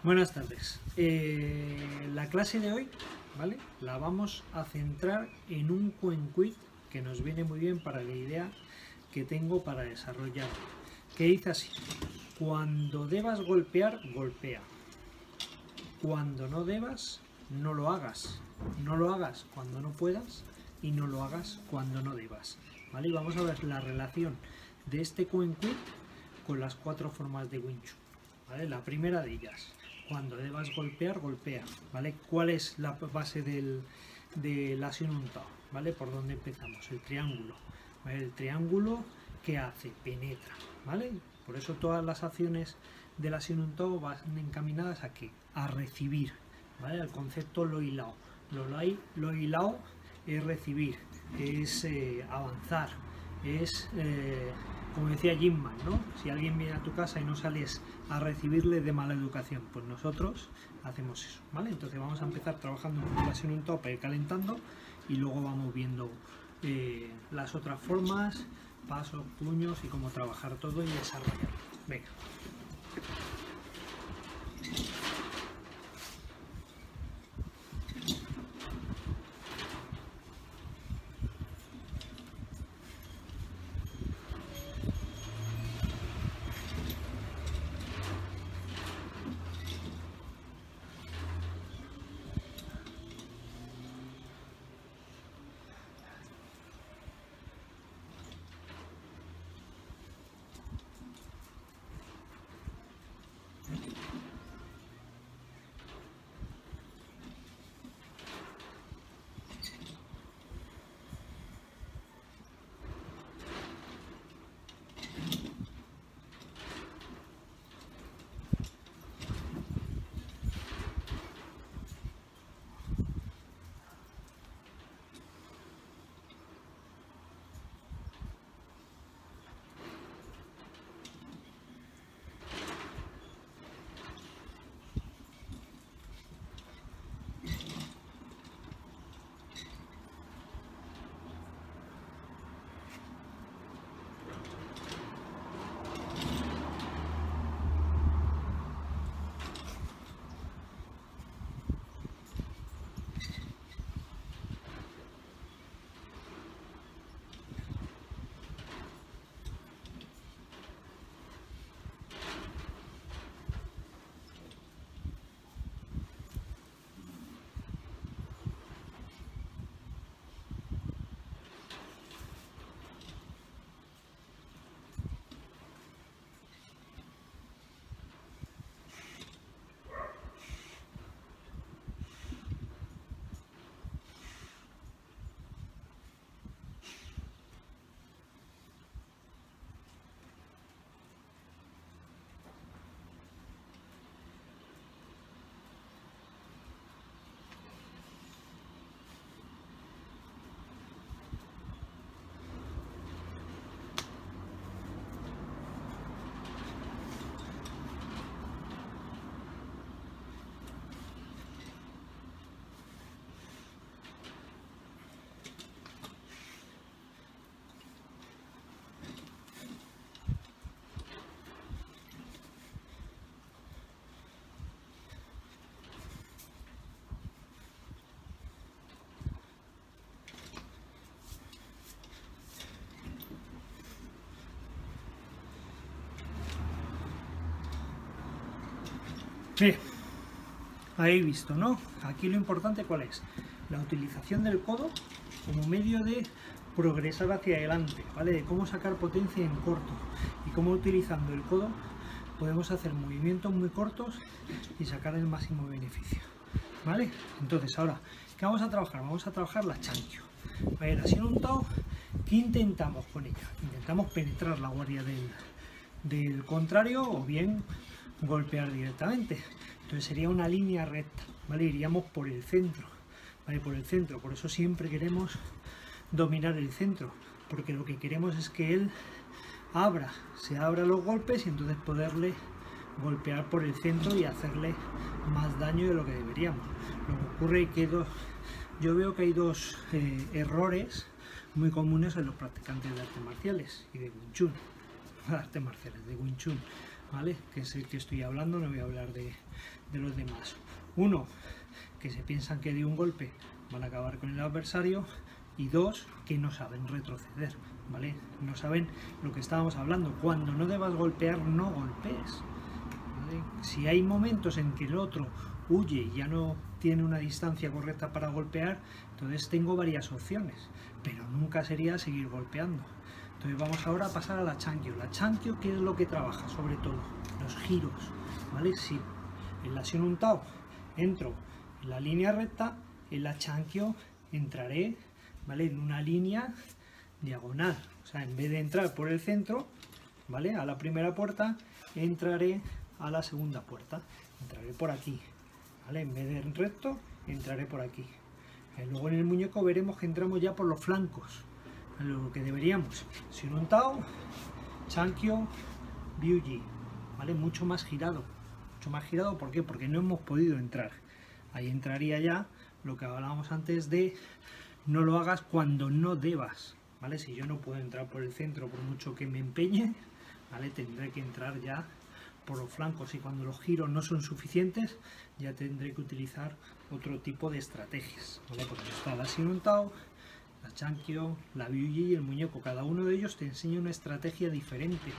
Buenas tardes. La clase de hoy, ¿vale? La vamos a centrar en un cuenquit que nos viene muy bien para la idea que tengo para desarrollar. Que dice así: cuando debas golpear, golpea. Cuando no debas, no lo hagas. No lo hagas cuando no puedas y no lo hagas cuando no debas. ¿Vale? Y vamos a ver la relación de este cuenquit con las 4 formas de Wing Chun. ¿Vale? La primera de ellas: cuando debas golpear, golpea, ¿vale? ¿Cuál es la base del Asian Untao? ¿Vale? ¿Por dónde empezamos? El triángulo, ¿vale? El triángulo, ¿qué hace? Penetra, ¿vale? Por eso todas las acciones del Asian Untao van encaminadas a ¿qué? A recibir, ¿vale? El concepto lo hilao. Lo hilao es recibir, es avanzar, es... como decía Jimman, ¿no? Si alguien viene a tu casa y no sales a recibirle de mala educación, pues nosotros hacemos eso, ¿vale? Entonces vamos a empezar trabajando en relación un tope, calentando, y luego vamos viendo las otras formas, pasos, puños y cómo trabajar todo y desarrollarlo. Venga. Bien, habéis visto, ¿no? Aquí lo importante, ¿cuál es? La utilización del codo como medio de progresar hacia adelante, ¿vale? De cómo sacar potencia en corto y cómo utilizando el codo podemos hacer movimientos muy cortos y sacar el máximo beneficio, ¿vale? Entonces ahora, ¿qué vamos a trabajar? Vamos a trabajar la chancho. ¿Vale? La Asian Untao, ¿qué intentamos con ella? Intentamos penetrar la guardia del contrario o bien golpear directamente. Entonces sería una línea recta, ¿vale? Iríamos por el centro, ¿vale? Por el centro. Por eso siempre queremos dominar el centro, porque lo que queremos es que él se abra los golpes y entonces poderle golpear por el centro y hacerle más daño de lo que deberíamos. Lo que ocurre es que yo veo que hay dos errores muy comunes en los practicantes de artes marciales y de Wing Chun, artes marciales, de Wing Chun. ¿vale? Que es el que estoy hablando, no voy a hablar de los demás. Uno, que se piensan que de un golpe van a acabar con el adversario, y dos, que no saben retroceder, ¿vale? No saben lo que estábamos hablando. Cuando no debas golpear, no golpees, ¿vale? Si hay momentos en que el otro huye y ya no tiene una distancia correcta para golpear, entonces tengo varias opciones, pero nunca sería seguir golpeando. Entonces vamos ahora a pasar a la chankyo. La chankyo, ¿qué es lo que trabaja? Sobre todo los giros, ¿vale? Si en la Shunun Tao entro en la línea recta, en la chankyo entraré, ¿vale?, en una línea diagonal. O sea, en vez de entrar por el centro, ¿vale?, a la primera puerta, entraré a la segunda puerta. Entraré por aquí, ¿vale? En vez de en recto, entraré por aquí. Luego en el muñeco veremos que entramos ya por los flancos, lo que deberíamos. Shunun Tao, chankyo, Byuji, ¿vale? Mucho más girado. Mucho más girado, ¿por qué? Porque no hemos podido entrar. Ahí entraría ya lo que hablábamos antes de no lo hagas cuando no debas, ¿vale? Si yo no puedo entrar por el centro por mucho que me empeñe, ¿vale?, tendré que entrar ya por los flancos, y cuando los giros no son suficientes ya tendré que utilizar otro tipo de estrategias, ¿vale? Porque está la Shunun Tao, la chankyo, la Byuji y el muñeco. Cada uno de ellos te enseña una estrategia diferente,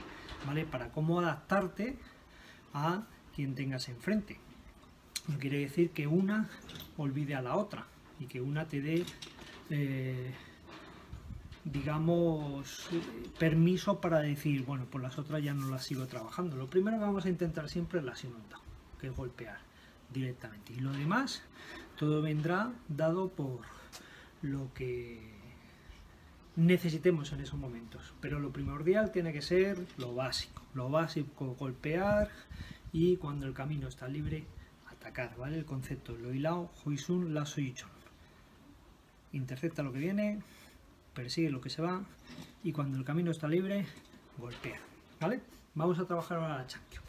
¿vale?, para cómo adaptarte a quien tengas enfrente. No quiere decir que una olvide a la otra y que una te dé digamos, permiso para decir, bueno, pues las otras ya no las sigo trabajando. Lo primero que vamos a intentar siempre es la Shunun Tao, que es golpear directamente, y lo demás todo vendrá dado por lo que necesitemos en esos momentos, pero lo primordial tiene que ser lo básico, golpear, y cuando el camino está libre, atacar, ¿vale? El concepto Loilao, Huisun, La Soichon. Intercepta lo que viene, persigue lo que se va, y cuando el camino está libre, golpea, ¿vale? Vamos a trabajar ahora la chankyo.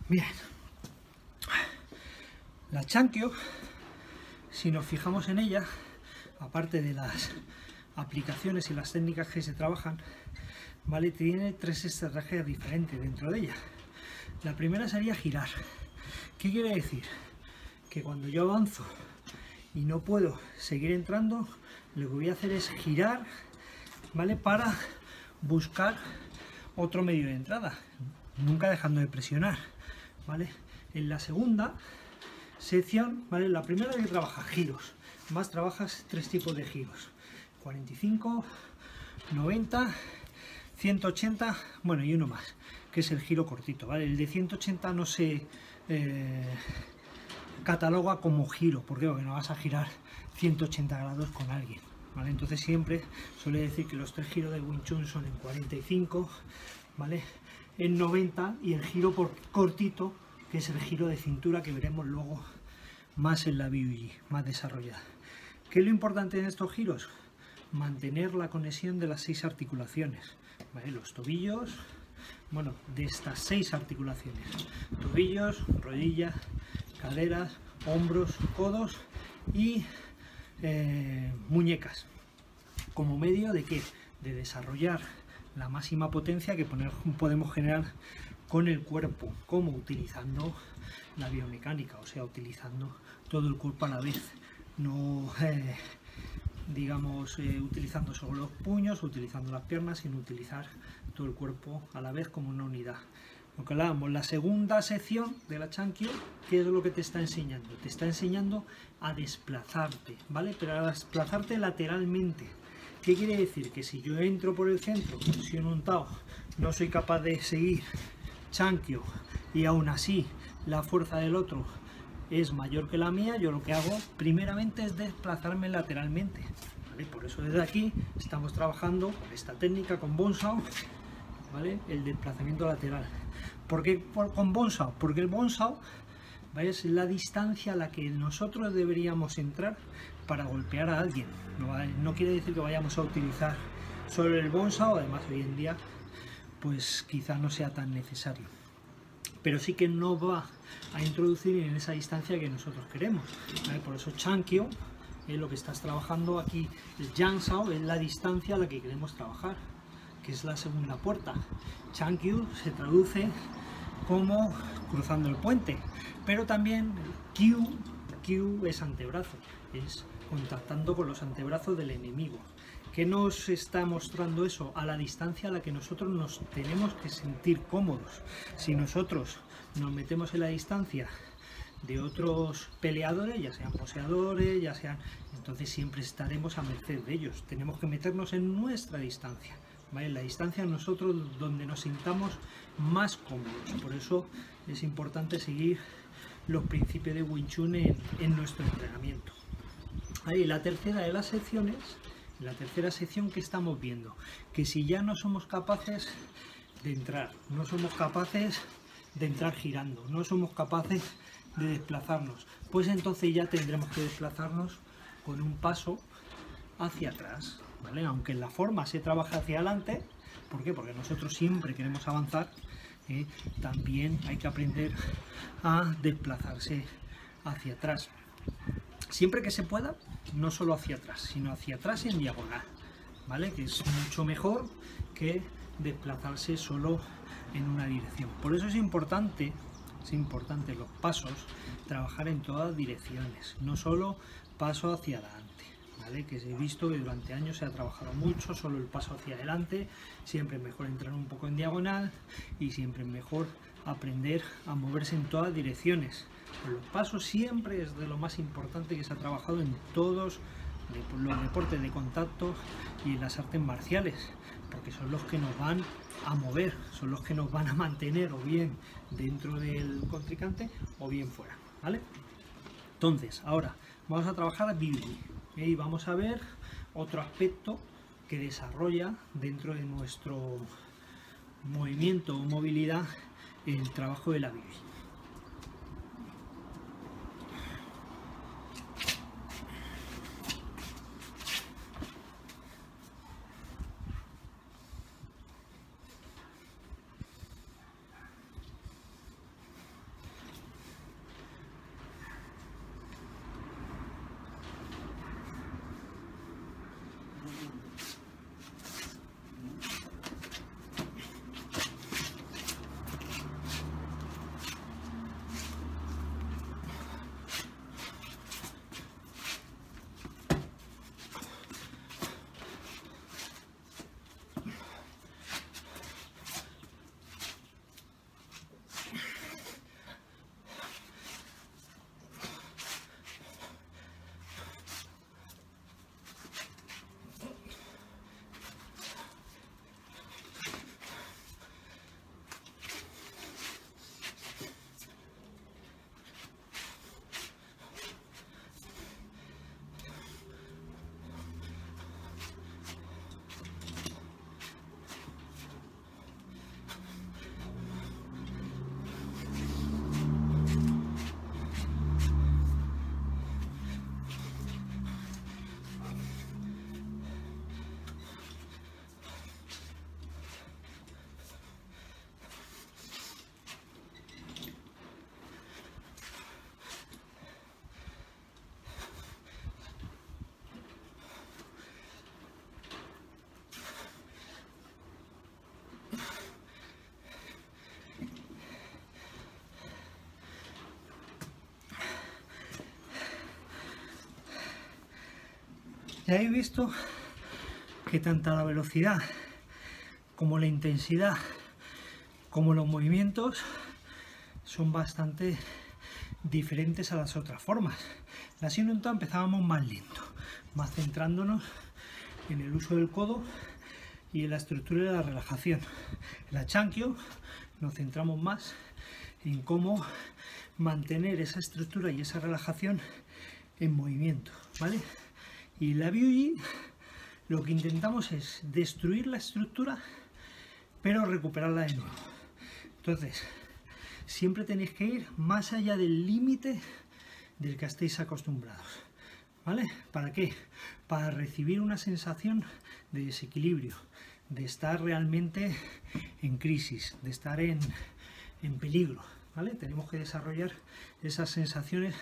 Bien, la chankyo, si nos fijamos en ella, aparte de las aplicaciones y las técnicas que se trabajan, ¿vale?, tiene tres estrategias diferentes dentro de ella. La primera sería girar. ¿Qué quiere decir? Que cuando yo avanzo y no puedo seguir entrando, lo que voy a hacer es girar, ¿vale?, para buscar otro medio de entrada, nunca dejando de presionar, ¿vale? En la segunda sección, ¿vale?, la primera que trabaja giros, más trabajas tres tipos de giros: 45, 90, 180, bueno, y uno más, que es el giro cortito, ¿vale? El de 180 no se cataloga como giro. ¿Por qué? Porque no vas a girar 180 grados con alguien, ¿vale? Entonces siempre suele decir que los tres giros de Wing Chun son en 45, ¿vale?, en 90, y el giro cortito, que es el giro de cintura, que veremos luego más en la Byuji, más desarrollada. ¿Qué es lo importante en estos giros? Mantener la conexión de las 6 articulaciones, ¿vale? Los tobillos, bueno, de estas 6 articulaciones: tobillos, rodillas, caderas, hombros, codos y muñecas. ¿Como medio de qué? de desarrollar la máxima potencia que podemos generar con el cuerpo, como utilizando la biomecánica, o sea, utilizando todo el cuerpo a la vez, no digamos utilizando solo los puños, utilizando las piernas, sino utilizar todo el cuerpo a la vez como una unidad. Lo que hablábamos, la segunda sección de la Chankyo, ¿qué es lo que te está enseñando? Te está enseñando a desplazarte, ¿vale? Pero a desplazarte lateralmente. ¿Qué quiere decir? Que si yo entro por el centro, si en un Tao no soy capaz de seguir Chankyo y aún así la fuerza del otro es mayor que la mía, yo lo que hago primeramente es desplazarme lateralmente, ¿vale? Por eso desde aquí estamos trabajando con esta técnica, con Bonsao, ¿vale? El desplazamiento lateral. ¿Por qué con Bonsao? Porque el Bonsao, ¿vale?, es la distancia a la que nosotros deberíamos entrar para golpear a alguien. No quiere decir que vayamos a utilizar solo el Bonsao, además hoy en día pues quizá no sea tan necesario, pero sí que no va a introducir en esa distancia que nosotros queremos, ¿vale? Por eso Chankyo es lo que estás trabajando aquí. El Jansao es la distancia a la que queremos trabajar, que es la segunda puerta. Chankyo se traduce como cruzando el puente, pero también Kyu es antebrazo, es contactando con los antebrazos del enemigo. ¿Qué nos está mostrando eso? A la distancia a la que nosotros nos tenemos que sentir cómodos. Si nosotros nos metemos en la distancia de otros peleadores, ya sean boxeadores, ya sean, entonces siempre estaremos a merced de ellos. Tenemos que meternos en nuestra distancia, ¿vale? La distancia nosotros donde nos sintamos más cómodos. Por eso es importante seguir los principios de Wing Chun en nuestro entrenamiento. Ahí la tercera de las secciones, la tercera sección que estamos viendo, que si ya no somos capaces de entrar, no somos capaces de entrar girando, no somos capaces de desplazarnos, pues entonces ya tendremos que desplazarnos con un paso hacia atrás, ¿vale? Aunque en la forma se trabaja hacia adelante, ¿por qué? Porque nosotros siempre queremos avanzar, también hay que aprender a desplazarse hacia atrás. Siempre que se pueda, no solo hacia atrás, sino hacia atrás en diagonal, ¿vale? Que es mucho mejor que desplazarse solo en una dirección. Por eso es importante los pasos, trabajar en todas direcciones, no solo paso hacia adelante, ¿vale? Que he visto que durante años se ha trabajado mucho solo el paso hacia adelante. Siempre es mejor entrar un poco en diagonal y siempre es mejor aprender a moverse en todas direcciones. Los pasos siempre es de lo más importante que se ha trabajado en todos los deportes de contacto y en las artes marciales, porque son los que nos van a mover, son los que nos van a mantener o bien dentro del contrincante o bien fuera, ¿vale? Entonces, ahora vamos a trabajar BBB y vamos a ver otro aspecto que desarrolla dentro de nuestro movimiento o movilidad el trabajo de la BBB. Ya habéis visto que tanto la velocidad como la intensidad como los movimientos son bastante diferentes a las otras formas. La Sinunta empezábamos más lento, más centrándonos en el uso del codo y en la estructura de la relajación. En la Chankyo nos centramos más en cómo mantener esa estructura y esa relajación en movimiento, ¿vale? Y la Byuji lo que intentamos es destruir la estructura pero recuperarla de nuevo. Entonces, siempre tenéis que ir más allá del límite del que estéis acostumbrados, ¿vale? ¿Para qué? Para recibir una sensación de desequilibrio, de estar realmente en crisis, de estar en peligro, ¿vale? Tenemos que desarrollar esas sensaciones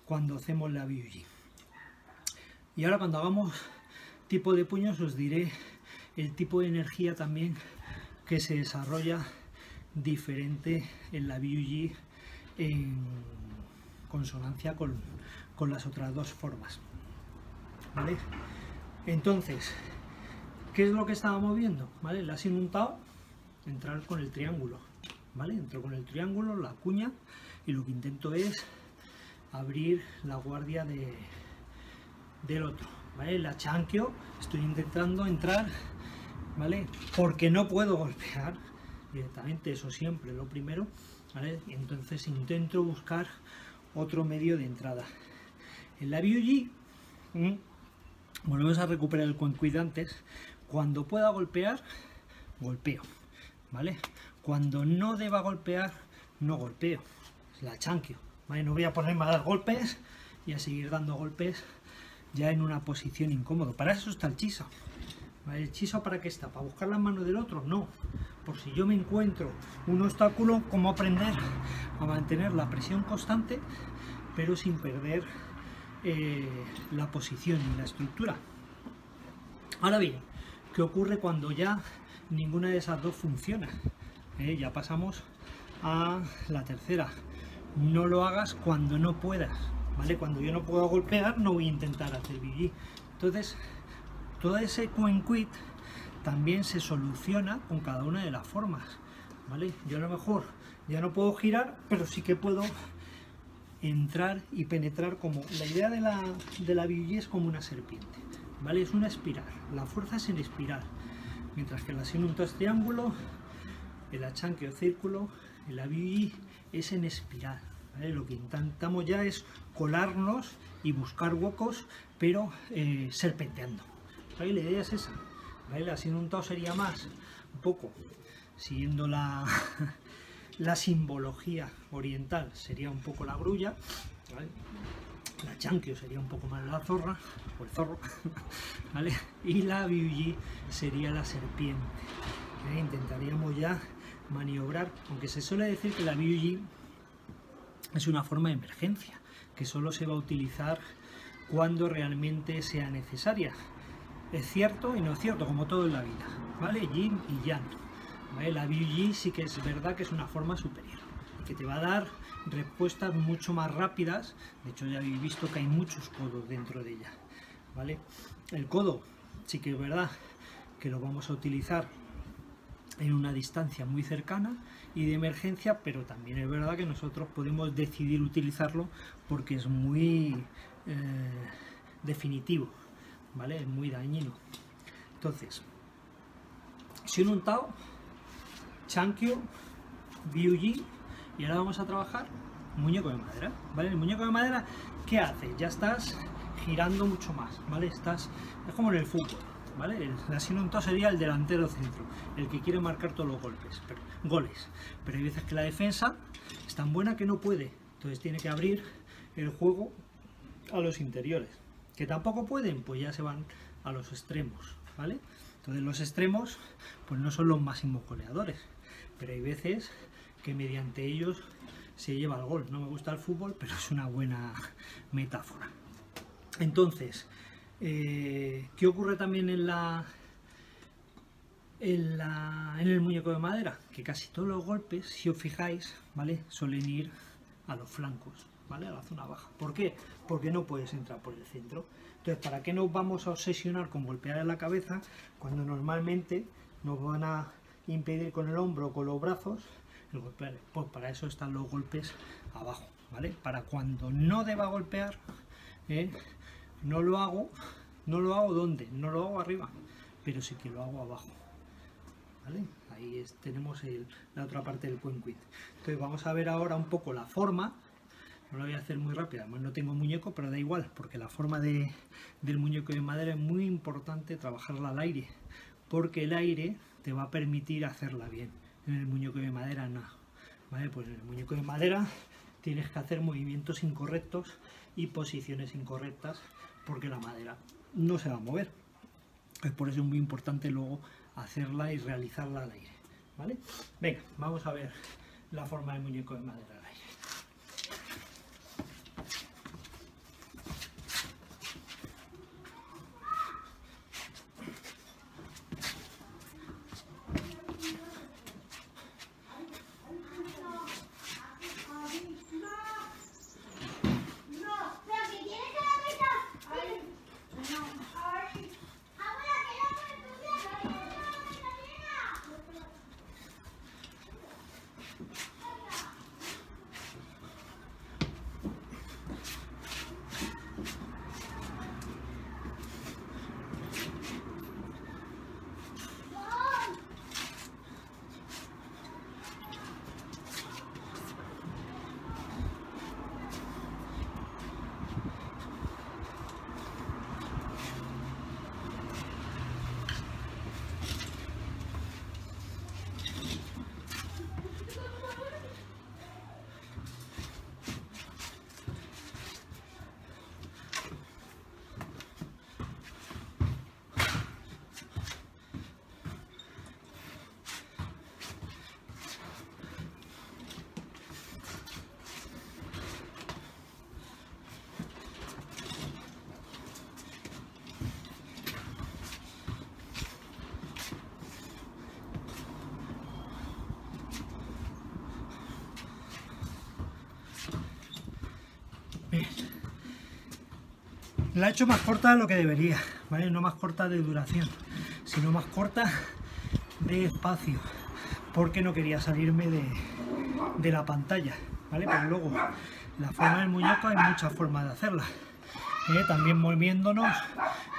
cuando hacemos la Byuji. Y ahora cuando hagamos tipo de puños os diré el tipo de energía también que se desarrolla diferente en la Byuji en consonancia con las otras dos formas, ¿vale? Entonces, ¿qué es lo que estábamos viendo? ¿Vale? La Sinuntao, entrar con el triángulo, ¿vale? Entro con el triángulo, la cuña, y lo que intento es abrir la guardia del otro, ¿vale? La Chankyo, estoy intentando entrar, ¿vale? Porque no puedo golpear directamente, eso siempre lo primero, ¿vale? Entonces intento buscar otro medio de entrada. En la Byuji volvemos a recuperar el Kuen de antes. Cuando pueda golpear, golpeo, ¿vale? Cuando no deba golpear, no golpeo. Es la Chankyo, ¿vale? No voy a ponerme a dar golpes y a seguir dando golpes ya en una posición incómoda. Para eso está el Chiso. ¿Vale? ¿El Chiso para qué está? ¿Para buscar las manos del otro? No. Por si yo me encuentro un obstáculo, ¿cómo aprender a mantener la presión constante, pero sin perder la posición y la estructura? Ahora bien, ¿qué ocurre cuando ya ninguna de esas dos funciona? Ya pasamos a la tercera. No lo hagas cuando no puedas, ¿vale? Cuando yo no puedo golpear, no voy a intentar hacer Byuji. Entonces, todo ese Kuen Quit también se soluciona con cada una de las formas, ¿vale? Yo a lo mejor ya no puedo girar, pero sí que puedo entrar y penetrar. Como la idea de la Byuji es como una serpiente, ¿vale? Es una espiral, la fuerza es en espiral, mientras que la Sinunta es triángulo, el Chankyo círculo, el Byuji es en espiral, ¿vale? Lo que intentamos ya es colarnos y buscar huecos, pero serpenteando, ¿vale? La idea es esa, ¿vale? La Sinunta sería más, un poco, siguiendo la simbología oriental, sería un poco la grulla, ¿vale? La Chankyo sería un poco más la zorra, o el zorro, ¿vale? Y la Byuji sería la serpiente, ¿vale? Intentaríamos ya maniobrar, aunque se suele decir que la Byuji es una forma de emergencia, que solo se va a utilizar cuando realmente sea necesaria. Es cierto y no es cierto, como todo en la vida, ¿vale? Yin y Yang, ¿vale? La Byuji sí que es verdad que es una forma superior, que te va a dar respuestas mucho más rápidas. De hecho, ya habéis visto que hay muchos codos dentro de ella, ¿vale? El codo sí que es verdad que lo vamos a utilizar en una distancia muy cercana y de emergencia, pero también es verdad que nosotros podemos decidir utilizarlo porque es muy definitivo, ¿vale? Es muy dañino. Entonces, Sinuntao, Chankyo, Byuji, y ahora vamos a trabajar muñeco de madera, ¿vale? El muñeco de madera, ¿qué hace? Ya estás girando mucho más, ¿vale? Es como en el fútbol, ¿vale? La Sinuntao sería el delantero centro, el que quiere marcar todos los goles, pero hay veces que la defensa es tan buena que no puede, entonces tiene que abrir el juego a los interiores, que tampoco pueden, pues ya se van a los extremos, ¿vale? Entonces los extremos pues no son los máximos goleadores, pero hay veces que mediante ellos se lleva el gol. No me gusta el fútbol, pero es una buena metáfora. Entonces, ¿qué ocurre también en el muñeco de madera? Que casi todos los golpes, si os fijáis, ¿vale?, suelen ir a los flancos, ¿vale? A la zona baja. ¿Por qué? Porque no puedes entrar por el centro. Entonces, ¿para qué nos vamos a obsesionar con golpear en la cabeza cuando normalmente nos van a impedir con el hombro o con los brazos el golpear? Pues para eso están los golpes abajo, ¿vale? Para cuando no deba golpear, no lo hago ¿dónde? No lo hago arriba, pero sí que lo hago abajo, ¿vale? Ahí tenemos la otra parte del Quen Quit. Entonces vamos a ver ahora un poco la forma. No lo voy a hacer muy rápido, además no tengo muñeco, pero da igual, porque la forma del muñeco de madera es muy importante trabajarla al aire, porque el aire te va a permitir hacerla bien. En el muñeco de madera no, ¿vale? Pues en el muñeco de madera tienes que hacer movimientos incorrectos y posiciones incorrectas, porque la madera no se va a mover. Por eso es muy importante luego hacerla y realizarla al aire, ¿vale? Venga, vamos a ver la forma del muñeco de madera al aire. La he hecho más corta de lo que debería, ¿vale? No más corta de duración, sino más corta de espacio, porque no quería salirme de la pantalla, ¿vale? Pero luego, la forma del muñeco hay muchas formas de hacerla, también moviéndonos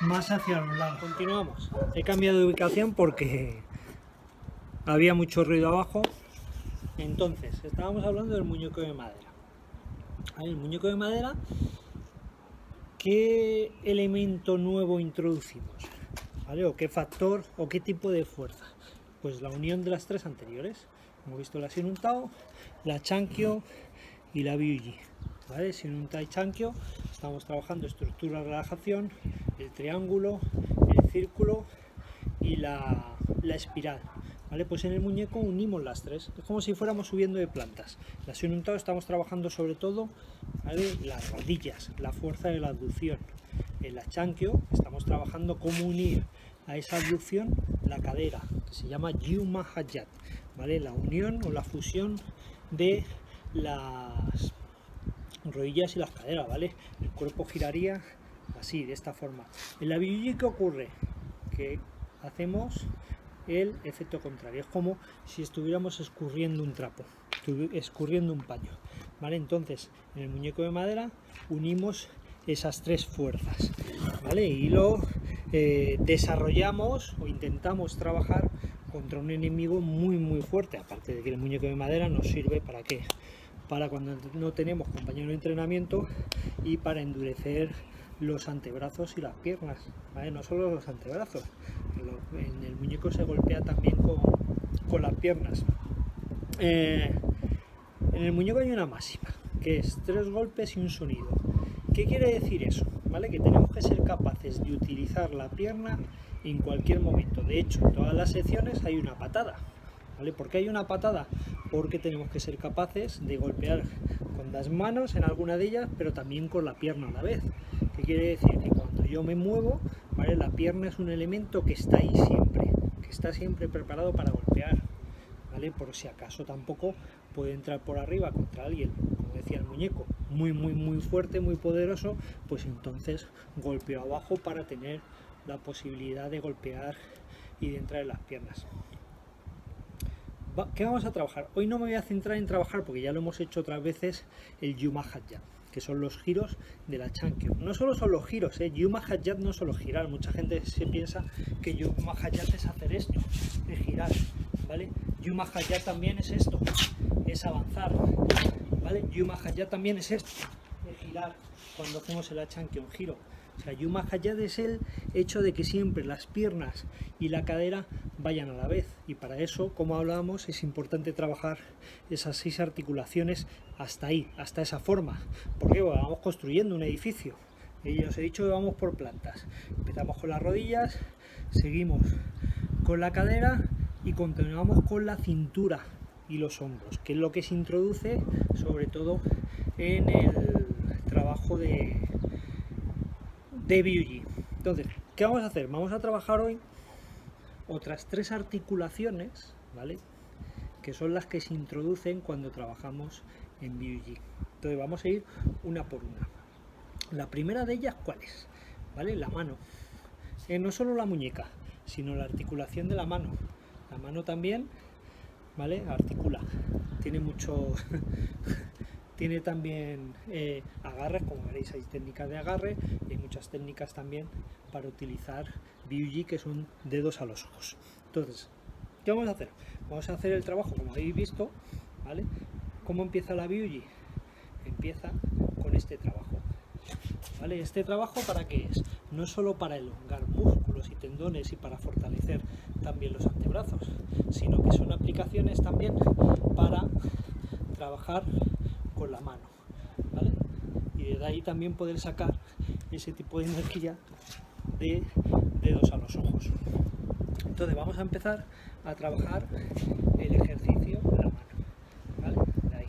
más hacia un lado. Continuamos. He cambiado de ubicación porque había mucho ruido abajo. Entonces, estábamos hablando del muñeco de madera. El muñeco de madera, ¿qué elemento nuevo introducimos? ¿Vale? ¿O qué factor o qué tipo de fuerza? Pues la unión de las tres anteriores. Hemos visto la Sinuntao, la Chankyo y la Byuji. ¿Vale? Sinuntao y Chankyo, estamos trabajando estructura, relajación, el triángulo, el círculo y la espiral. ¿Vale? Pues en el muñeco unimos las tres, es como si fuéramos subiendo de plantas. La Sinuntao estamos trabajando sobre todo, ¿vale?, las rodillas, la fuerza de la abducción. En la Chankyo estamos trabajando cómo unir a esa abducción la cadera, que se llama Jiu Mahayat, ¿vale? La unión o la fusión de las rodillas y las caderas, ¿vale? El cuerpo giraría así, de esta forma. En la Byuji, ¿qué ocurre? Que hacemos el efecto contrario, es como si estuviéramos escurriendo un trapo, escurriendo un paño, ¿vale? Entonces, en el muñeco de madera unimos esas tres fuerzas, ¿vale? Y lo desarrollamos o intentamos trabajar contra un enemigo muy fuerte, aparte de que el muñeco de madera nos sirve ¿para qué? Para cuando no tenemos compañero de entrenamiento y para endurecer los antebrazos y las piernas, ¿vale? No solo los antebrazos, en el muñeco se golpea también con las piernas. En el muñeco hay una máxima, que es 3 golpes y un sonido. ¿Qué quiere decir eso? ¿Vale? Que tenemos que ser capaces de utilizar la pierna en cualquier momento. De hecho, en todas las secciones hay una patada, ¿vale? ¿Por qué hay una patada? Porque tenemos que ser capaces de golpear con las manos en alguna de ellas, pero también con la pierna a la vez. ¿Qué quiere decir? Que cuando yo me muevo, ¿vale?, la pierna es un elemento que está ahí siempre, que está siempre preparado para golpear, ¿vale? Por si acaso tampoco puede entrar por arriba contra alguien, como decía el muñeco, muy fuerte, muy poderoso, pues entonces golpeo abajo para tener la posibilidad de golpear y de entrar en las piernas. ¿Qué vamos a trabajar? Hoy no me voy a centrar en trabajar, porque ya lo hemos hecho otras veces, el Yu Mahajat, que son los giros de la Chankyo. No solo son los giros, Yu Mahajat no solo girar. Mucha gente se piensa que Yu Mahajat es hacer esto, es girar, ¿vale? Yu Mahajat también es esto, es avanzar, ¿vale? Yu Mahajat también es esto, es girar cuando hacemos el Chankyo, un giro. O sea, Yu Mahajat es el hecho de que siempre las piernas y la cadera vayan a la vez, y para eso, como hablábamos, es importante trabajar esas 6 articulaciones hasta ahí, hasta esa forma, porque bueno, vamos construyendo un edificio y os he dicho que vamos por plantas. Empezamos con las rodillas, seguimos con la cadera y continuamos con la cintura y los hombros, que es lo que se introduce sobre todo en el trabajo de BUG. Entonces, ¿qué vamos a hacer? Vamos a trabajar hoy otras 3 articulaciones, ¿vale? Que son las que se introducen cuando trabajamos en BUG. Entonces vamos a ir una por una. La primera de ellas, ¿cuál es? ¿Vale? La mano. No solo la muñeca, sino la articulación de la mano. La mano también, ¿vale? Articula. Tiene mucho... Tiene también agarres, como veréis, hay técnicas de agarre y hay muchas técnicas también para utilizar BUG, que son dedos a los ojos. Entonces, ¿qué vamos a hacer? Vamos a hacer el trabajo, como habéis visto, ¿vale? ¿Cómo empieza la BUG? Empieza con este trabajo, ¿vale? Este trabajo, ¿para qué es? No solo para elongar músculos y tendones y para fortalecer también los antebrazos, sino que son aplicaciones también para trabajar con la mano, ¿vale? Y de ahí también poder sacar ese tipo de energía de dedos a los ojos. Entonces vamos a empezar a trabajar el ejercicio de la mano, ¿vale? De ahí.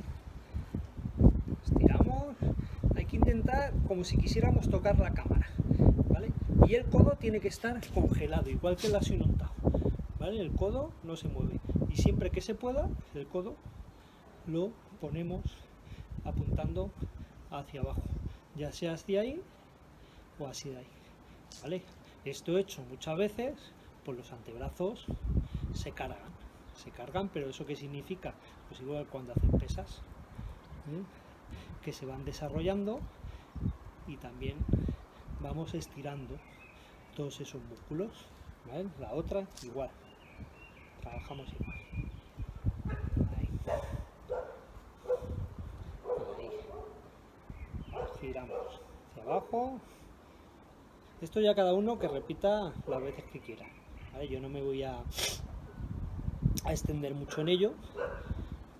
Estiramos, hay que intentar como si quisiéramos tocar la cámara, ¿vale? Y el codo tiene que estar congelado, igual que el Ashinun Tao, ¿vale? El codo no se mueve y siempre que se pueda, el codo lo ponemos apuntando hacia abajo, ya sea hacia ahí o hacia ahí, ¿vale? Esto hecho muchas veces, pues los antebrazos se cargan, pero ¿eso qué significa? Pues igual cuando hacen pesas, que se van desarrollando y también vamos estirando todos esos músculos, ¿vale? La otra igual, trabajamos igual. Giramos hacia abajo. Esto ya cada uno que repita las veces que quiera, ¿vale? Yo no me voy a extender mucho en ello,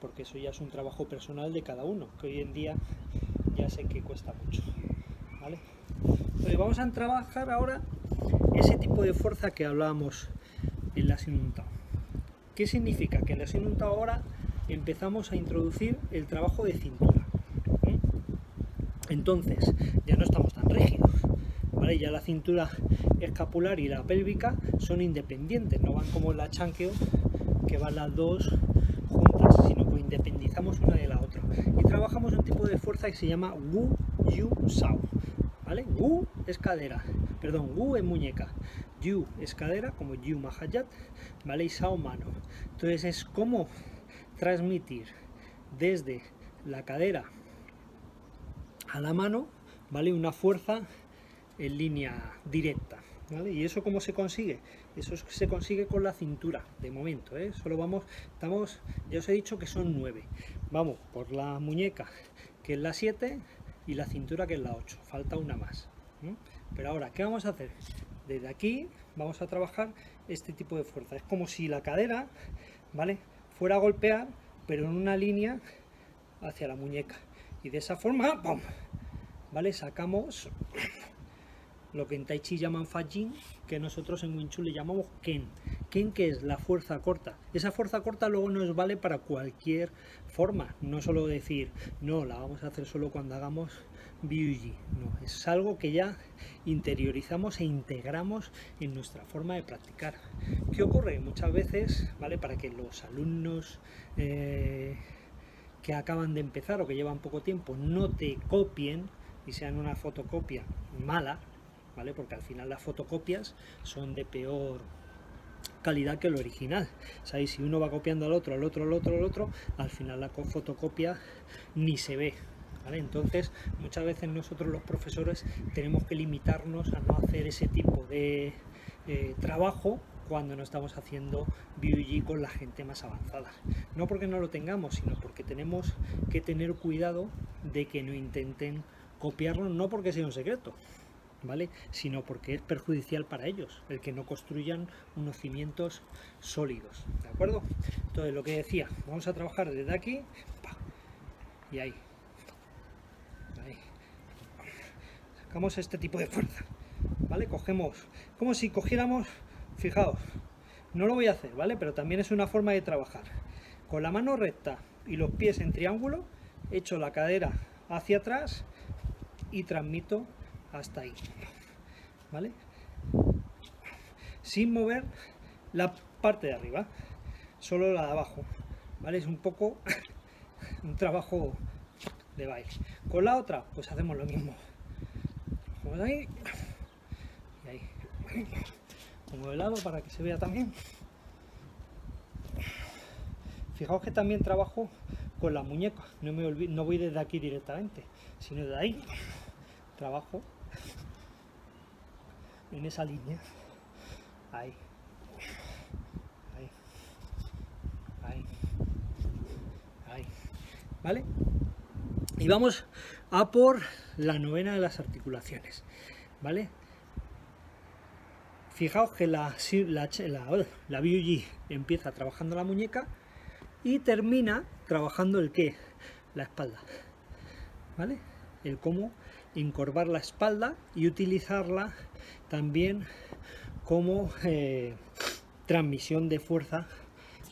porque eso ya es un trabajo personal de cada uno, que hoy en día ya sé que cuesta mucho, ¿vale? Entonces vamos a trabajar ahora ese tipo de fuerza que hablábamos en la Ashinun Tao. ¿Qué significa? Que en la Ashinun Tao ahora empezamos a introducir el trabajo de cintura. Entonces, ya no estamos tan rígidos, ¿vale? Ya la cintura escapular y la pélvica son independientes, no van como en la Chankyo, que van las dos juntas, sino que independizamos una de la otra. Y trabajamos un tipo de fuerza que se llama Wu Yu Sao, ¿vale? Wu es cadera, perdón, Wu es muñeca, Yu es cadera, como Yu Mahajat, ¿vale? Y Sao mano. Entonces es como transmitir desde la cadera a la mano, ¿vale? Una fuerza en línea directa, ¿vale? ¿Y eso cómo se consigue? Eso se consigue con la cintura, de momento, Solo estamos, ya os he dicho que son 9. Vamos por la muñeca, que es la 7, y la cintura, que es la 8. Falta una más, Pero ahora, ¿qué vamos a hacer? Desde aquí vamos a trabajar este tipo de fuerza. Es como si la cadera, ¿vale?, fuera a golpear, pero en una línea hacia la muñeca. Y de esa forma, ¡pum!, ¿vale?, sacamos lo que en Tai Chi llaman Fa Jin, que nosotros en Wing Chun le llamamos Ken. Ken, que es la fuerza corta. Esa fuerza corta luego nos vale para cualquier forma, no solo decir, no, la vamos a hacer solo cuando hagamos BUG. No, es algo que ya interiorizamos e integramos en nuestra forma de practicar. ¿Qué ocurre? Muchas veces, ¿vale?, para que los alumnos que que acaban de empezar o que llevan poco tiempo no te copien y sean una fotocopia mala, ¿vale? Porque al final las fotocopias son de peor calidad que el original. ¿Sabéis? Si uno va copiando al otro, al final la fotocopia ni se ve, ¿vale? Entonces, muchas veces nosotros los profesores tenemos que limitarnos a no hacer ese tipo de trabajo cuando no estamos haciendo BUG con la gente más avanzada. No porque no lo tengamos, sino porque tenemos que tener cuidado de que no intenten copiarlo, no porque sea un secreto, ¿vale? Sino porque es perjudicial para ellos el que no construyan unos cimientos sólidos, ¿de acuerdo? Entonces, lo que decía, vamos a trabajar desde aquí y ahí. Sacamos este tipo de fuerza, ¿vale? Cogemos, como si cogiéramos, fijaos, no lo voy a hacer, ¿vale? Pero también es una forma de trabajar. Con la mano recta y los pies en triángulo, echo la cadera hacia atrás y transmito hasta ahí, ¿vale? Sin mover la parte de arriba, solo la de abajo, ¿vale? Es un poco un trabajo de baile. Con la otra, pues hacemos lo mismo. Vamos ahí y ahí. Pongo de lado para que se vea también. Fijaos que también trabajo con la muñeca, no voy desde aquí directamente, sino de ahí trabajo en esa línea, ahí, ahí, ahí, ahí, ¿vale? Y vamos a por la novena de las articulaciones, ¿vale? Fijaos que la BUG empieza trabajando la muñeca y termina trabajando el qué, la espalda, ¿vale? El cómo encorvar la espalda y utilizarla también como transmisión de fuerza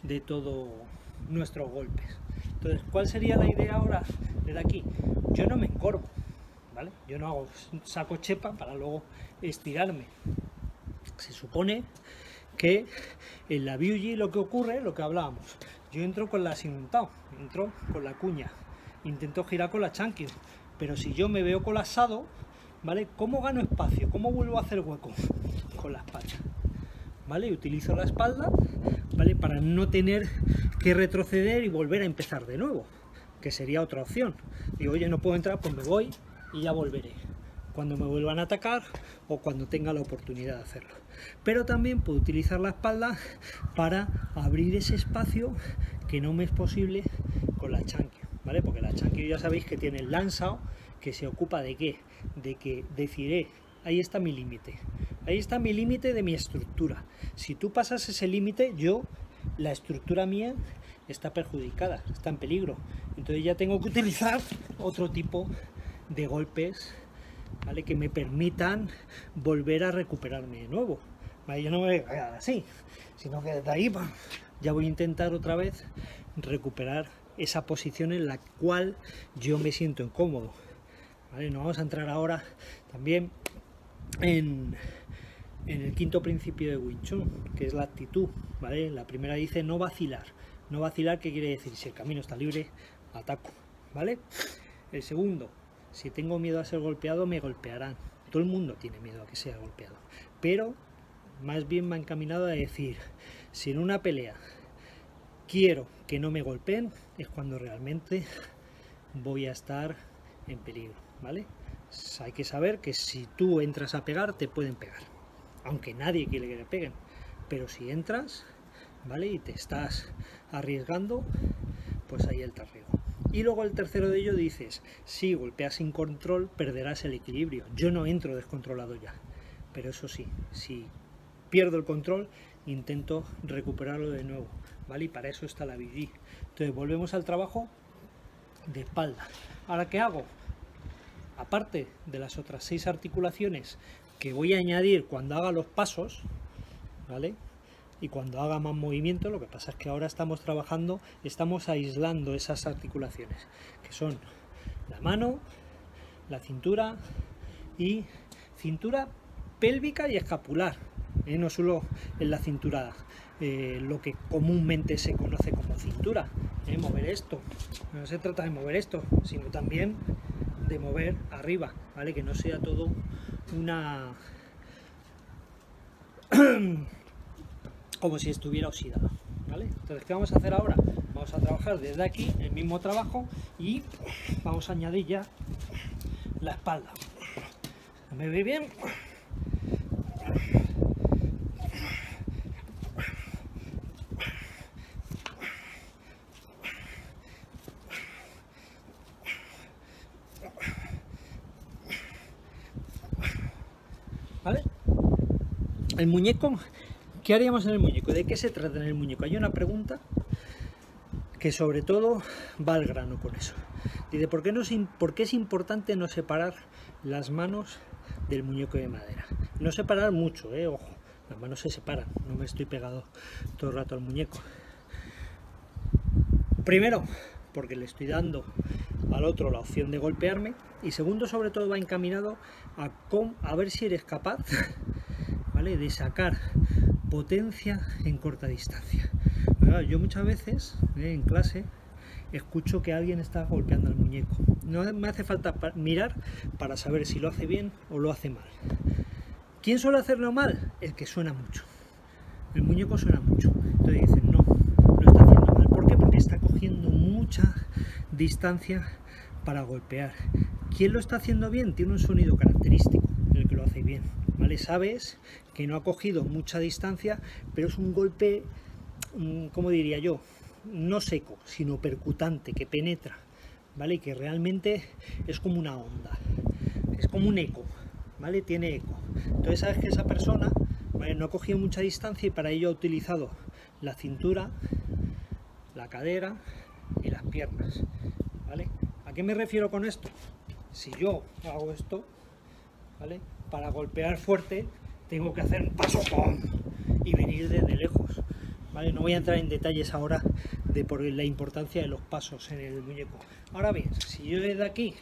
de todos nuestros golpes. Entonces, ¿cuál sería la idea ahora desde aquí? Yo no me encorvo, ¿vale? Yo no hago saco chepa para luego estirarme. Se supone que en la BUG lo que ocurre, lo que hablábamos, yo entro con la simultado, entro con la cuña, intento girar con la chanqui, pero si yo me veo colapsado, ¿vale? ¿Cómo gano espacio? ¿Cómo vuelvo a hacer hueco? Con la espalda, ¿vale? Utilizo la espalda, ¿vale? Para no tener que retroceder y volver a empezar de nuevo, que sería otra opción. Digo, oye, no puedo entrar, pues me voy y ya volveré cuando me vuelvan a atacar o cuando tenga la oportunidad de hacerlo. Pero también puedo utilizar la espalda para abrir ese espacio que no me es posible con la chanqui, ¿vale? Porque la chanqui ya sabéis que tiene el lanzado, que se ocupa de qué, de que deciré, ahí está mi límite, ahí está mi límite de mi estructura. Si tú pasas ese límite, la estructura mía está perjudicada, está en peligro. Entonces ya tengo que utilizar otro tipo de golpes, ¿vale? Que me permitan volver a recuperarme de nuevo, ¿vale? Yo no me voy a quedar así, sino que desde ahí ya voy a intentar otra vez recuperar esa posición en la cual yo me siento incómodo, ¿vale? Nos vamos a entrar ahora también en el quinto principio de Wing Chun, que es la actitud, ¿vale? La primera dice no vacilar. No vacilar, ¿qué quiere decir? Si el camino está libre, ataco, ¿vale? El segundo, si tengo miedo a ser golpeado, me golpearán. Todo el mundo tiene miedo a que sea golpeado, pero más bien me ha encaminado a decir, si en una pelea quiero que no me golpeen, es cuando realmente voy a estar en peligro, ¿vale? Hay que saber que si tú entras a pegar, te pueden pegar, aunque nadie quiere que le peguen, pero si entras, ¿vale? Y te estás arriesgando, pues ahí el riesgo. Y luego el tercero de ello dices, si golpeas sin control, perderás el equilibrio. Yo no entro descontrolado ya, pero eso sí, si pierdo el control, intento recuperarlo de nuevo, ¿vale? Y para eso está la BUG. Entonces volvemos al trabajo de espalda. Ahora, ¿qué hago? Aparte de las otras 6 articulaciones que voy a añadir cuando haga los pasos, ¿vale? Y cuando haga más movimiento, lo que pasa es que ahora estamos trabajando, estamos aislando esas articulaciones, que son la mano, la cintura y cintura pélvica y escapular, no solo en la cintura, lo que comúnmente se conoce como cintura, mover esto. No se trata de mover esto, sino también de mover arriba, ¿vale? Que no sea todo una... como si estuviera oxidado, ¿vale? Entonces, ¿qué vamos a hacer ahora? Vamos a trabajar desde aquí, el mismo trabajo, y vamos a añadir ya la espalda. ¿Me ve bien? ¿Vale? El muñeco, ¿qué haríamos en el muñeco? ¿De qué se trata en el muñeco? Hay una pregunta que sobre todo va al grano con eso. Dice, ¿por qué es importante no separar las manos del muñeco de madera? No separar mucho, ojo, las manos se separan, no me estoy pegado todo el rato al muñeco. Primero, porque le estoy dando al otro la opción de golpearme, y segundo, sobre todo, va encaminado a ver si eres capaz, ¿vale?, de sacar potencia en corta distancia. Yo muchas veces en clase escucho que alguien está golpeando al muñeco. No me hace falta mirar para saber si lo hace bien o lo hace mal. ¿Quién suele hacerlo mal? El que suena mucho. El muñeco suena mucho. Entonces dicen, no, lo está haciendo mal. ¿Por qué? Porque está cogiendo mucha distancia para golpear. ¿Quién lo está haciendo bien? Tiene un sonido característico, el que lo hace bien, ¿vale? Sabes que no ha cogido mucha distancia, pero es un golpe, ¿cómo diría yo? No seco, sino percutante, que penetra, ¿vale? Y que realmente es como una onda, es como un eco, ¿vale? Tiene eco. Entonces sabes que esa persona, ¿vale?, no ha cogido mucha distancia y para ello ha utilizado la cintura, la cadera y las piernas, ¿vale? ¿A qué me refiero con esto? Si yo hago esto, ¿vale?, para golpear fuerte tengo que hacer un paso ¡pum!, y venir desde lejos, ¿vale? No voy a entrar en detalles ahora de por la importancia de los pasos en el muñeco. Ahora bien, si yo desde aquí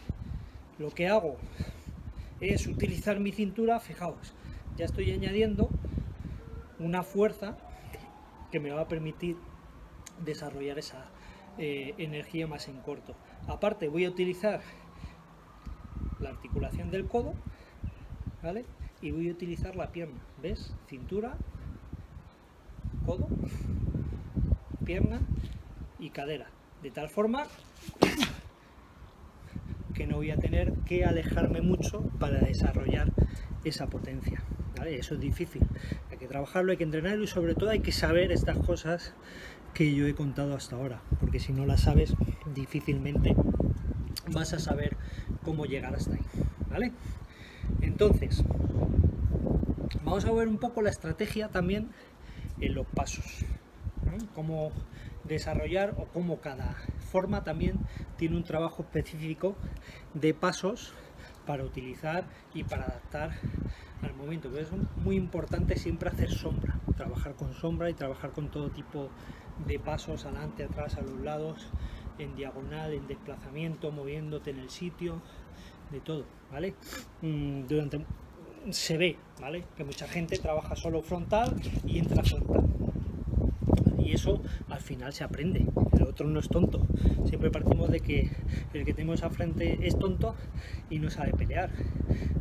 lo que hago es utilizar mi cintura, fijaos, ya estoy añadiendo una fuerza que me va a permitir desarrollar esa energía más en corto. Aparte voy a utilizar la articulación del codo, ¿vale?, y voy a utilizar la pierna, ¿ves? Cintura, codo, pierna y cadera, de tal forma que no voy a tener que alejarme mucho para desarrollar esa potencia, ¿vale? Eso es difícil, hay que trabajarlo, hay que entrenarlo y sobre todo hay que saber estas cosas que yo he contado hasta ahora, porque si no las sabes difícilmente vas a saber cómo llegar hasta ahí, ¿vale? Entonces, vamos a ver un poco la estrategia también en los pasos, ¿no? Cómo desarrollar o cómo cada forma también tiene un trabajo específico de pasos para utilizar y para adaptar al momento. Pero es muy importante siempre hacer sombra, trabajar con sombra y trabajar con todo tipo de pasos, adelante, atrás, a los lados, en diagonal, en desplazamiento, moviéndote en el sitio, de todo, ¿vale? Se ve, ¿vale?, que mucha gente trabaja solo frontal y entra frontal. Y eso al final se aprende, el otro no es tonto. Siempre partimos de que el que tenemos a frente es tonto y no sabe pelear.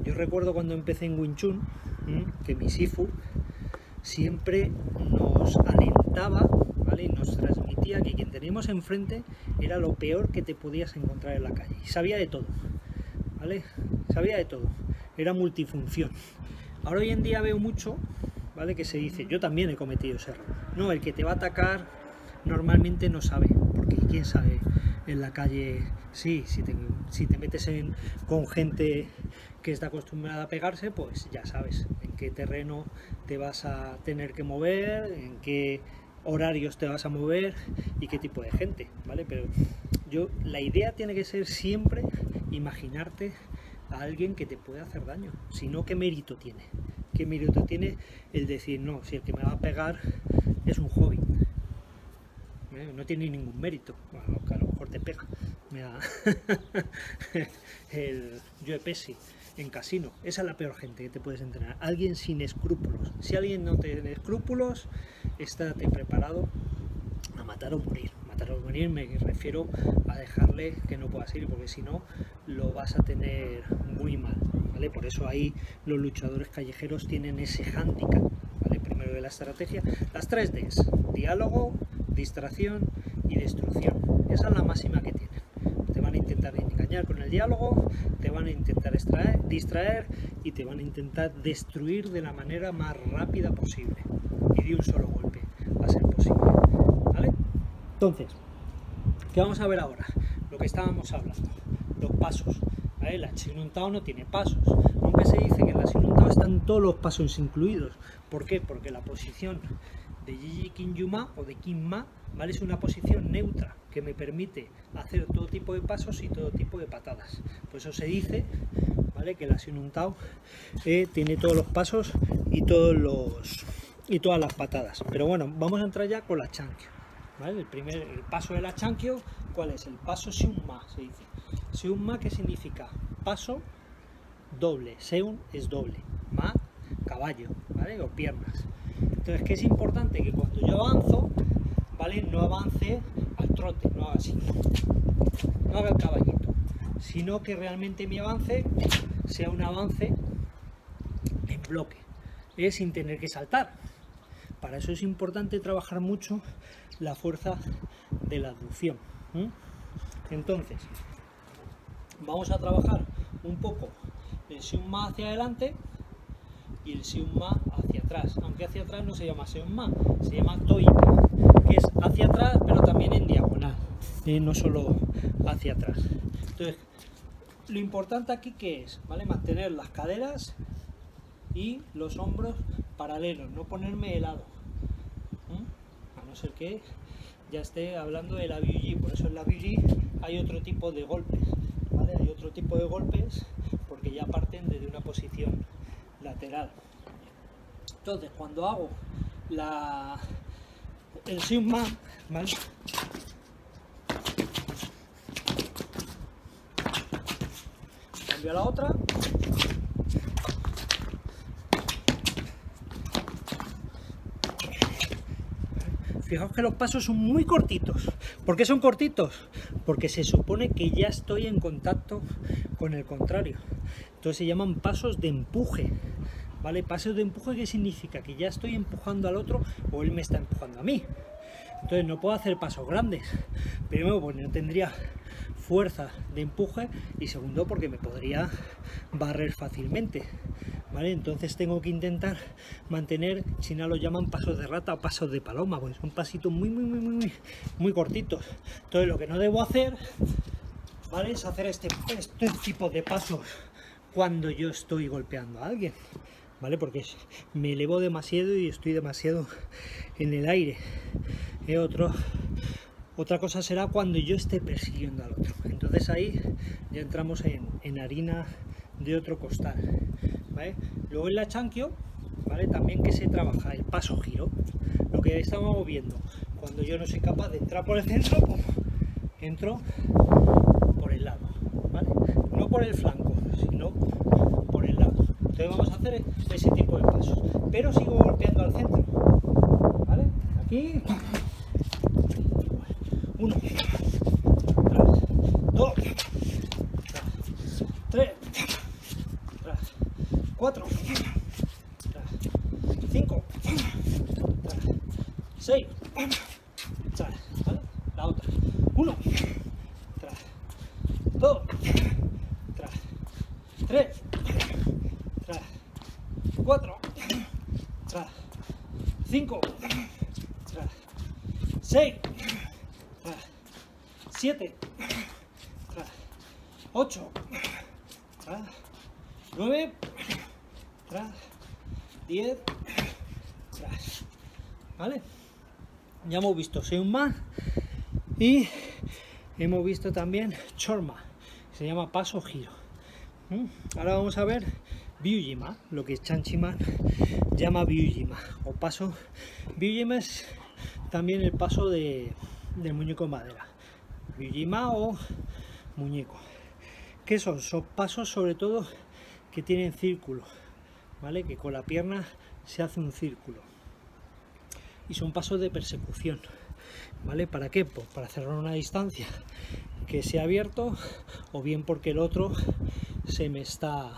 Yo recuerdo cuando empecé en Wing Chun, que mi Sifu siempre nos alentaba, ¿vale?, y nos transmitía que quien teníamos enfrente era lo peor que te podías encontrar en la calle. Y sabía de todo, ¿vale? Sabía de todo. Era multifunción. Ahora hoy en día veo mucho, ¿vale?, que se dice, yo también he cometido ese error. No, el que te va a atacar normalmente no sabe, porque quién sabe en la calle. Sí, si te metes con gente que está acostumbrada a pegarse, pues ya sabes en qué terreno te vas a tener que mover, en qué horarios te vas a mover y qué tipo de gente, ¿vale? Pero la idea tiene que ser siempre imaginarte a alguien que te puede hacer daño. Si no, ¿qué mérito tiene? ¿Qué mérito tiene el decir, no, si el que me va a pegar es un hobby? No tiene ningún mérito. Bueno, que a lo mejor te pega. Mira, Joe Pesci en casino. Esa es la peor gente que te puedes entrenar. Alguien sin escrúpulos. Si alguien no tiene escrúpulos, estate preparado a matar o morir. pantalón venir, me refiero a dejarle que no pueda seguir, porque si no lo vas a tener muy mal, ¿vale? Por eso ahí los luchadores callejeros tienen ese hándicap, ¿vale? Primero de la estrategia, las 3 Ds: diálogo, distracción y destrucción. Esa es la máxima que tienen. Te van a intentar engañar con el diálogo, te van a intentar distraer y te van a intentar destruir de la manera más rápida posible y de un solo golpe va a ser posible, ¿vale? Entonces, ¿qué vamos a ver ahora? Lo que estábamos hablando, los pasos, ¿vale? La Shin Un Tao no tiene pasos, aunque se dice que en la Shin Un Tao están todos los pasos incluidos. ¿Por qué? Porque la posición de Ji Ji Kin Yu Ma o de Kin Ma, ¿vale? Es una posición neutra que me permite hacer todo tipo de pasos y todo tipo de patadas. Por eso se dice, ¿vale?, que la Shin Un Tao tiene todos los pasos y todas las patadas. Pero bueno, vamos a entrar ya con la Chankyo, ¿vale? El paso de la Chankyo, ¿cuál es? El paso Seun Ma, se dice. Seun Ma, ¿qué significa? Paso doble. Seun es doble, Ma, caballo, ¿vale? O piernas. Entonces, ¿qué es importante? Que cuando yo avanzo, ¿vale?, no avance al trote, no haga así, no haga el caballito, sino que realmente mi avance sea un avance en bloque, sin tener que saltar. Para eso es importante trabajar mucho la fuerza de la abducción. Entonces, vamos a trabajar un poco el Seun Ma hacia adelante y el Seun Ma hacia atrás, aunque hacia atrás no se llama Seun Ma, se llama Toi Ma, que es hacia atrás pero también en diagonal, no solo hacia atrás. Entonces, lo importante aquí que es, ¿vale?, mantener las caderas y los hombros paralelos, no ponerme de lado, a no ser que ya esté hablando de la BUG. Por eso en la BUG hay otro tipo de golpes, ¿vale? Hay otro tipo de golpes porque ya parten desde una posición lateral. Entonces, cuando hago el Seun Ma, ¿vale?, cambio a la otra. Fijaos que los pasos son muy cortitos. ¿Por qué son cortitos? Porque se supone que ya estoy en contacto con el contrario. Entonces se llaman pasos de empuje, ¿vale? Pasos de empuje, ¿qué significa? Que ya estoy empujando al otro o él me está empujando a mí. Entonces no puedo hacer pasos grandes. Primero, porque no tendría fuerza de empuje, y segundo, porque me podría barrer fácilmente, ¿vale? Entonces tengo que intentar mantener, China lo llaman pasos de rata o pasos de paloma, pues son pasitos muy cortitos. Entonces lo que no debo hacer, ¿vale?, es hacer este tipo de pasos cuando yo estoy golpeando a alguien, ¿vale? Porque me elevo demasiado y estoy demasiado en el aire. Otra cosa será cuando yo esté persiguiendo al otro. Entonces ahí ya entramos en harina de otro costal, ¿vale? Luego en la Chankyo, ¿vale?, también que se trabaja el paso giro, lo que estamos viendo. Cuando yo no soy capaz de entrar por el centro, pues entro por el lado, ¿vale? No por el flanco, sino por el lado. Entonces vamos a hacer ese tipo de pasos, pero sigo golpeando al centro, ¿vale? Aquí, 1, 2, 3, 4, 5, 6, ¿vale? La otra, 1, 2, 3, 4, 5, 6, 7, 8, 9, 10, ¿vale? Ya hemos visto Seun Ma y hemos visto también Chor Ma, se llama paso giro. Ahora vamos a ver BUG Ma, lo que Chanchi Man llama BUG Ma o paso. BUG Ma es también el paso del muñeco en madera, BUG Ma o muñeco. ¿Qué son? Son pasos sobre todo que tienen círculo, ¿vale? Que con la pierna se hace un círculo y son pasos de persecución. ¿vale? ¿Para qué? Pues para cerrar una distancia que se ha abierto, o bien porque el otro se me está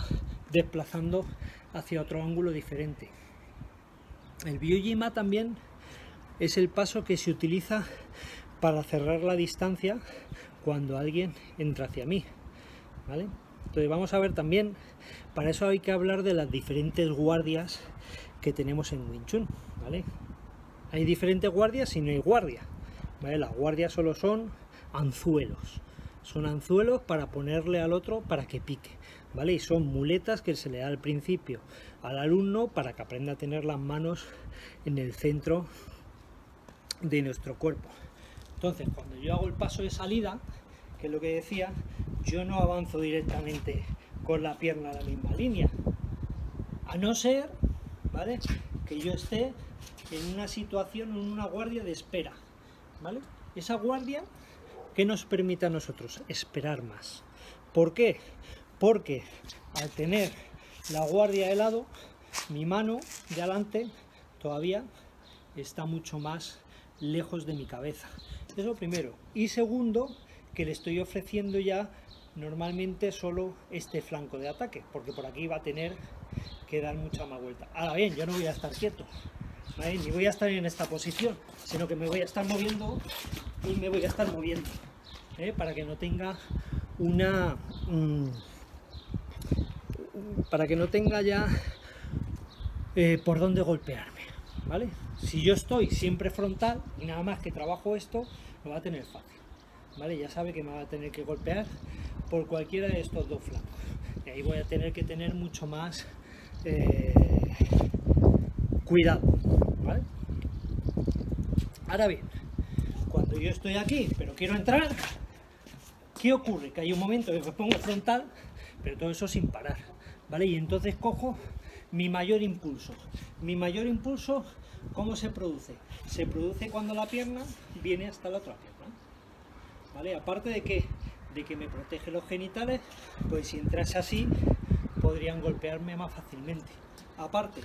desplazando hacia otro ángulo diferente. El Byujima también es el paso que se utiliza para cerrar la distancia cuando alguien entra hacia mí, ¿vale? Entonces vamos a ver también, para eso hay que hablar de las diferentes guardias que tenemos en Wing Chun, ¿vale? Hay diferentes guardias y no hay guardia, ¿vale? Las guardias solo son anzuelos para ponerle al otro para que pique, ¿vale? Y son muletas que se le da al principio al alumno para que aprenda a tener las manos en el centro de nuestro cuerpo. Entonces, cuando yo hago el paso de salida, que es lo que decía, yo no avanzo directamente con la pierna a la misma línea, a no ser, ¿vale?, que yo esté en una situación, en una guardia de espera, ¿vale? Esa guardia que nos permite a nosotros esperar más. ¿Por qué? Porque al tener la guardia de lado, mi mano de adelante todavía está mucho más lejos de mi cabeza. Eso es lo primero. Y segundo, que le estoy ofreciendo ya normalmente solo este flanco de ataque, porque por aquí va a tener que dar mucha más vuelta. Ahora bien, yo no voy a estar quieto, ¿vale?, ni voy a estar en esta posición, sino que me voy a estar moviendo y me voy a estar moviendo, para que no tenga una para que no tenga ya por dónde golpearme, ¿vale? Si yo estoy siempre frontal y nada más que trabajo esto, lo va a tener fácil, ¿vale? Ya sabe que me va a tener que golpear por cualquiera de estos dos flancos, y ahí voy a tener que tener mucho más cuidado, ¿vale? Ahora bien, cuando yo estoy aquí pero quiero entrar, ¿qué ocurre? Que hay un momento que me pongo frontal, pero todo eso sin parar, ¿vale? Y entonces cojo mi mayor impulso. Mi mayor impulso, ¿cómo se produce? Se produce cuando la pierna viene hasta la otra pierna, ¿vale? Aparte de que me protege los genitales, pues si entrase así podrían golpearme más fácilmente. Aparte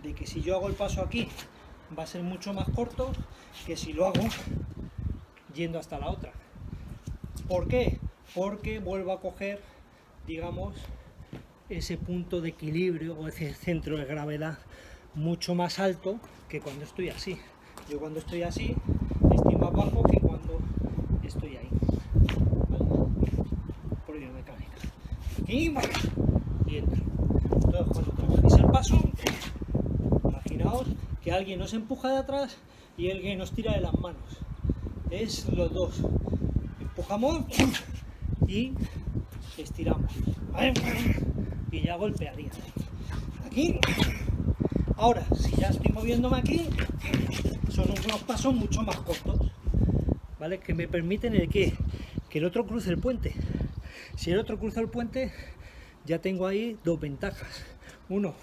de que si yo hago el paso aquí va a ser mucho más corto que si lo hago yendo hasta la otra. ¿Por qué? Porque vuelvo a coger, digamos, ese punto de equilibrio o ese centro de gravedad mucho más alto que cuando estoy así. Yo cuando estoy así estoy más bajo que cuando estoy ahí, ¿vale? Por biomecánica. Aquí y entro. Entonces, cuando trabajéis el paso, imaginaos que alguien nos empuja de atrás y alguien nos tira de las manos. Es los dos. Empujamos y estiramos, ¿vale? Y ya golpearía aquí. Ahora, si ya estoy moviéndome aquí, son unos pasos mucho más cortos, ¿vale? Que me permiten que el otro cruce el puente. Si el otro cruza el puente, ya tengo ahí dos ventajas. Uno,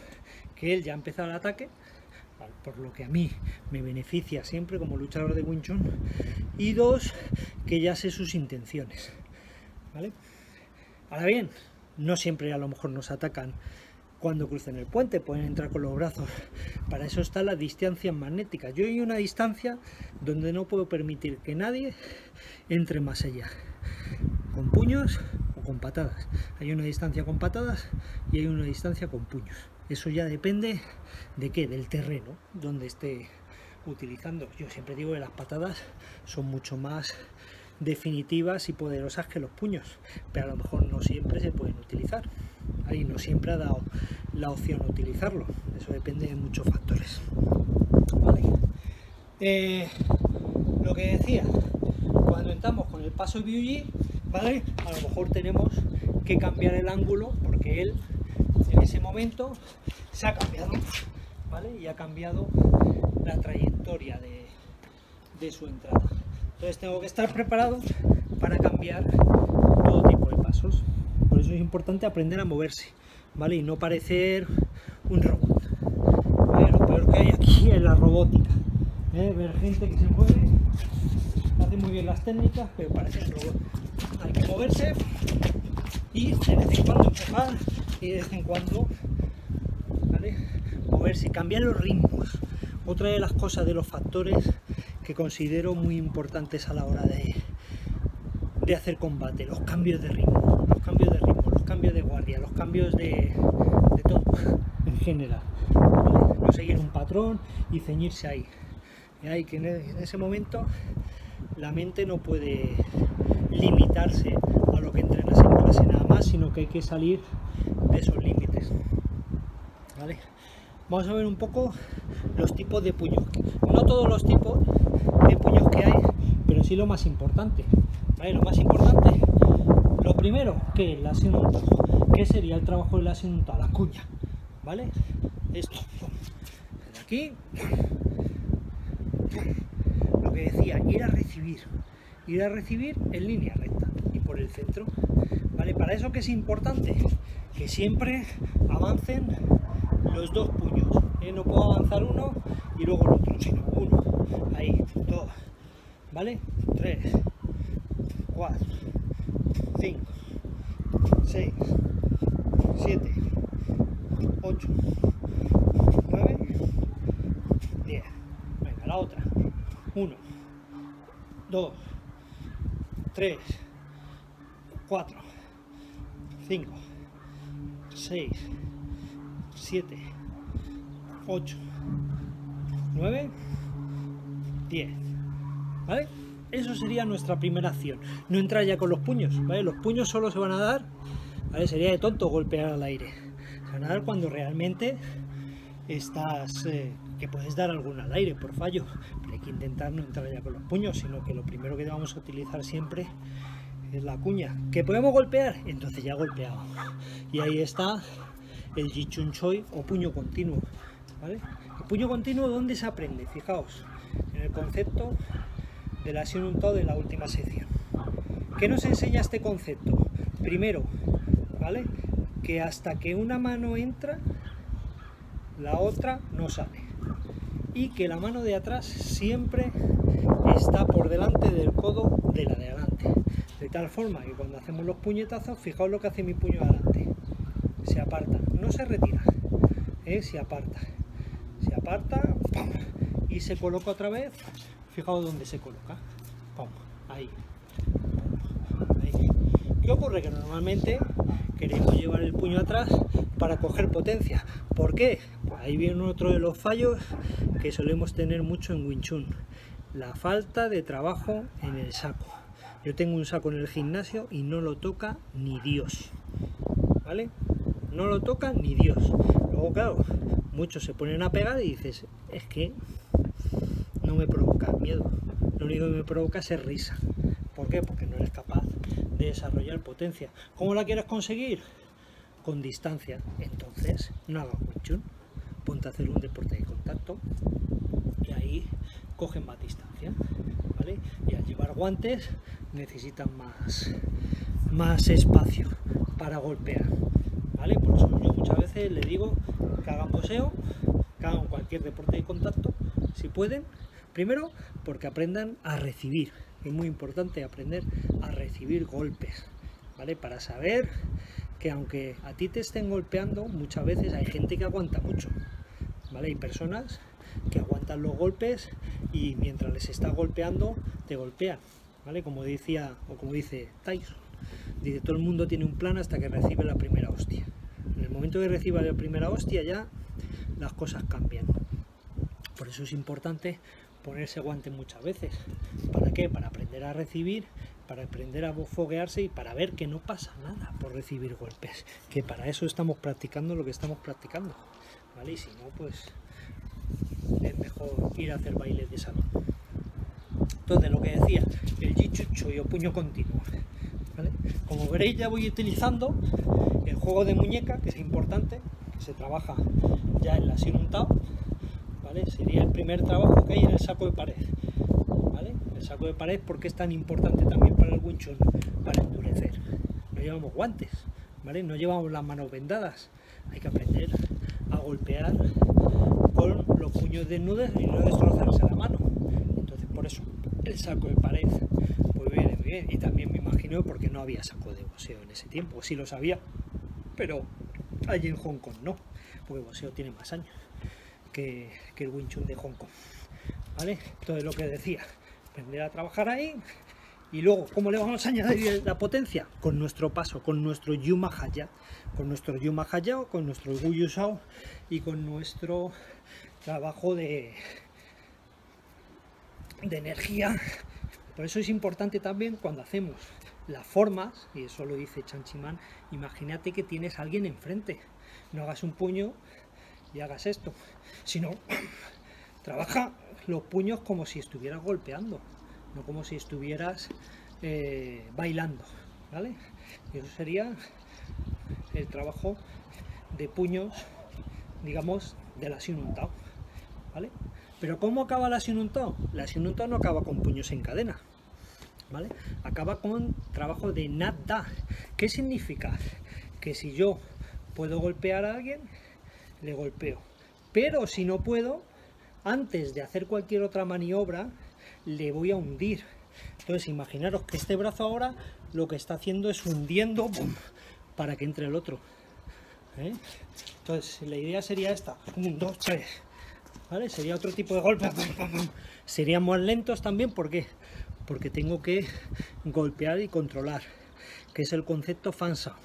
que él ya ha empezado el ataque, ¿vale?, por lo que a mí me beneficia siempre como luchador de Wing Chun. Y dos, que ya sé sus intenciones, ¿vale? Ahora bien, no siempre a lo mejor nos atacan cuando crucen el puente, pueden entrar con los brazos. Para eso están las distancias magnéticas. Yo hay una distancia donde no puedo permitir que nadie entre más allá, con puños o con patadas. Hay una distancia con patadas y hay una distancia con puños. Eso ya depende de qué, del terreno donde esté utilizando. Yo siempre digo que las patadas son mucho más definitivas y poderosas que los puños, pero a lo mejor no siempre se pueden utilizar. Ahí no siempre ha dado la opción de utilizarlo. Eso depende de muchos factores, ¿vale? Lo que decía, cuando entramos con el paso Byujin, ¿vale?, a lo mejor tenemos que cambiar el ángulo porque él en ese momento se ha cambiado, ¿vale?, y ha cambiado la trayectoria de su entrada. Entonces tengo que estar preparado para cambiar todo tipo de pasos. Por eso es importante aprender a moverse, ¿vale?, y no parecer un robot, ¿vale? Lo peor que hay aquí es la robótica, ver gente que se mueve, hace muy bien las técnicas, pero parece un robot. Hay que moverse y de vez en cuando empujar y de vez en cuando, ¿vale?, moverse y cambiar los ritmos. Otra de las cosas, de los factores que considero muy importantes a la hora de hacer combate: los cambios de ritmo, los cambios de guardia, los cambios de todo en general, ¿vale? No seguir un patrón y ceñirse ahí. Y hay que en ese momento la mente no puede limitarse a lo que entrenas en clase nada más, sino que hay que salir de esos límites, ¿vale? Vamos a ver un poco los tipos de puños, no todos los tipos de puños que hay, pero sí lo más importante, ¿vale? Lo más importante, lo primero, que es la acción untado. ¿Qué sería el trabajo de la acción untada? La cuña, ¿vale? Esto, de aquí, lo que decía, ir a recibir en línea recta y por el centro, ¿vale? Para eso, que es importante que siempre avancen los dos puños, ¿eh? No puedo avanzar uno y luego el otro, sino uno, ahí, dos, ¿vale? 3, 4, 5, 6, 7, 8, 9, 10. Venga, la otra. 1, 2, 3, 4, 5, 6, 7, 8, 9, 10. ¿Vale? Eso sería nuestra primera acción. No entrar ya con los puños, ¿vale? Los puños solo se van a dar, ¿vale? Sería de tonto golpear al aire. Se van a dar cuando realmente estás, que puedes dar alguna al aire por fallo, pero hay que intentar no entrar ya con los puños, sino que lo primero que vamos a utilizar siempre es la cuña. ¿Que podemos golpear? Entonces ya golpeado. Y ahí está el Ji Chun Choi o puño continuo, ¿vale? El puño continuo, ¿dónde se aprende? Fijaos, en el concepto de la acción untado de la última sección. ¿Qué nos enseña este concepto? Primero, ¿vale? Que hasta que una mano entra, la otra no sale. Y que la mano de atrás siempre está por delante del codo de la de adelante. De tal forma que cuando hacemos los puñetazos, fijaos lo que hace mi puño adelante. Se aparta, no se retira, se aparta, ¡pum! Y se coloca otra vez. Fijaos dónde se coloca, ¡pum! Ahí. ¿Qué ocurre? Que normalmente queremos llevar el puño atrás para coger potencia. ¿Por qué? Pues ahí viene otro de los fallos que solemos tener mucho en Wing Chun: la falta de trabajo en el saco. Yo tengo un saco en el gimnasio y no lo toca ni Dios, ¿vale? No lo toca ni Dios. Luego, claro, muchos se ponen a pegar y dices, es que no me provoca miedo, lo único que me provoca es risa. ¿Por qué? Porque no eres capaz de desarrollar potencia. ¿Cómo la quieres conseguir? Con distancia. Entonces, no hagas Wing Chun, ponte a hacer un deporte de contacto y ahí cogen más distancia, ¿vale? Y al llevar guantes necesitan más espacio para golpear, ¿vale? Por eso yo muchas veces les digo que hagan boxeo, que hagan cualquier deporte de contacto, si pueden. Primero, porque aprendan a recibir. Es muy importante aprender a recibir golpes, ¿vale? Para saber que aunque a ti te estén golpeando, muchas veces hay gente que aguanta mucho, ¿vale? Hay personas que aguantan los golpes y mientras les está golpeando, te golpean, ¿vale? Como decía, o como dice Tyson, dice, todo el mundo tiene un plan hasta que recibe la primera hostia. En el momento que reciba la primera hostia ya las cosas cambian. Por eso es importante ponerse guantes muchas veces. ¿Para qué? Para aprender a recibir, para aprender a foguearse y para ver que no pasa nada por recibir golpes. Que para eso estamos practicando lo que estamos practicando, ¿vale? Y si no, pues es mejor ir a hacer bailes de salón. Entonces, lo que decía, el Ji Chun Choi o puño continuo, ¿vale? Como veréis, ya voy utilizando el juego de muñeca, que es importante, que se trabaja ya en la acción untado, ¿vale? Sería el primer trabajo que hay en el saco de pared, ¿vale? El saco de pared, ¿por qué es tan importante también para el Wing Chun? Para endurecer. No llevamos guantes, ¿vale? No llevamos las manos vendadas. Hay que aprender a golpear con los puños desnudos y no destrozarse la mano. Entonces, por eso el saco de pared pues viene muy bien. Y también me imagino porque no había saco de boxeo en ese tiempo. Sí los había, pero allí en Hong Kong no, porque el boxeo tiene más años que el Wing Chun de Hong Kong, ¿vale? Entonces lo que decía, aprender a trabajar ahí. Y luego, ¿cómo le vamos a añadir la potencia? Con nuestro paso, con nuestro Yuma Hayat, con nuestro Yuma Hayao, con nuestro Guyusao y con nuestro trabajo de energía. Por eso es importante también cuando hacemos las formas, y eso lo dice Chanchiman, imagínate que tienes a alguien enfrente, no hagas un puño y hagas esto, sino trabaja los puños como si estuvieras golpeando, no como si estuvieras bailando, ¿vale? Y eso sería el trabajo de puños, digamos, de la Shin Un Tao, ¿vale? Pero ¿cómo acaba la Shin Un Tao? La Shin Un Tao no acaba con puños en cadena, ¿vale? Acaba con trabajo de Nat Da. ¿Qué significa? Que si yo puedo golpear a alguien, le golpeo. Pero si no puedo, antes de hacer cualquier otra maniobra, le voy a hundir. Entonces imaginaros que este brazo ahora lo que está haciendo es hundiendo, ¡pum!, para que entre el otro, ¿eh? Entonces la idea sería esta: 1, 2, 3, ¿vale? Sería otro tipo de golpe, ¡pum, pum, pum! Serían más lentos también. ¿Por qué? Porque tengo que golpear y controlar, que es el concepto Fansao,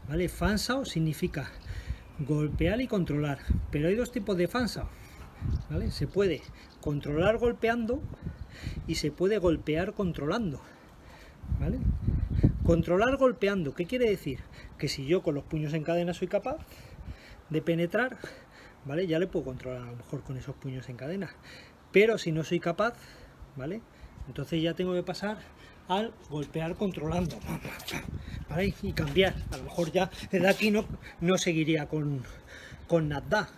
¿vale? Fansao significa golpear y controlar, pero hay dos tipos de Fansao, ¿vale? Se puede controlar golpeando y se puede golpear controlando, ¿vale? Controlar golpeando, ¿qué quiere decir? Que si yo con los puños en cadena soy capaz de penetrar, ¿vale? Ya le puedo controlar a lo mejor con esos puños en cadena, pero si no soy capaz, ¿vale?, entonces ya tengo que pasar al golpear controlando, ¿vale? Y cambiar. A lo mejor ya desde aquí no seguiría con Nat Da.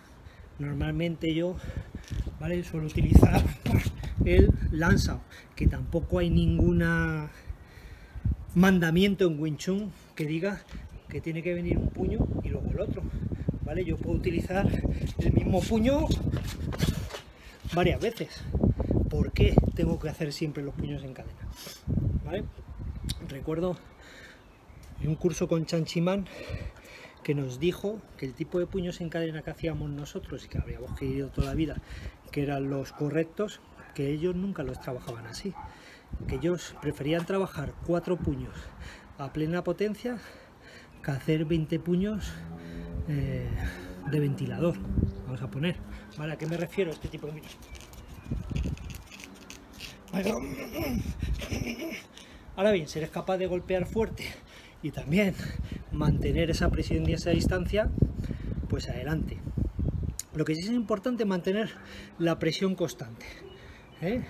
Normalmente yo, ¿vale?, suelo utilizar el Lansao, que tampoco hay ningún mandamiento en Wing Chun que diga que tiene que venir un puño y luego el otro, ¿vale? Yo puedo utilizar el mismo puño varias veces. ¿Por qué tengo que hacer siempre los puños en cadena? ¿Vale? Recuerdo en un curso con Chanchiman que nos dijo que el tipo de puños en cadena que hacíamos nosotros y que habríamos querido toda la vida, que eran los correctos, que ellos nunca los trabajaban así, que ellos preferían trabajar 4 puños a plena potencia que hacer 20 puños de ventilador, vamos a poner, ¿vale? ¿A qué me refiero a este tipo de puños? Ahora bien, si eres capaz de golpear fuerte y también mantener esa presión y esa distancia, pues adelante. Lo que sí es importante es mantener la presión constante, ¿eh?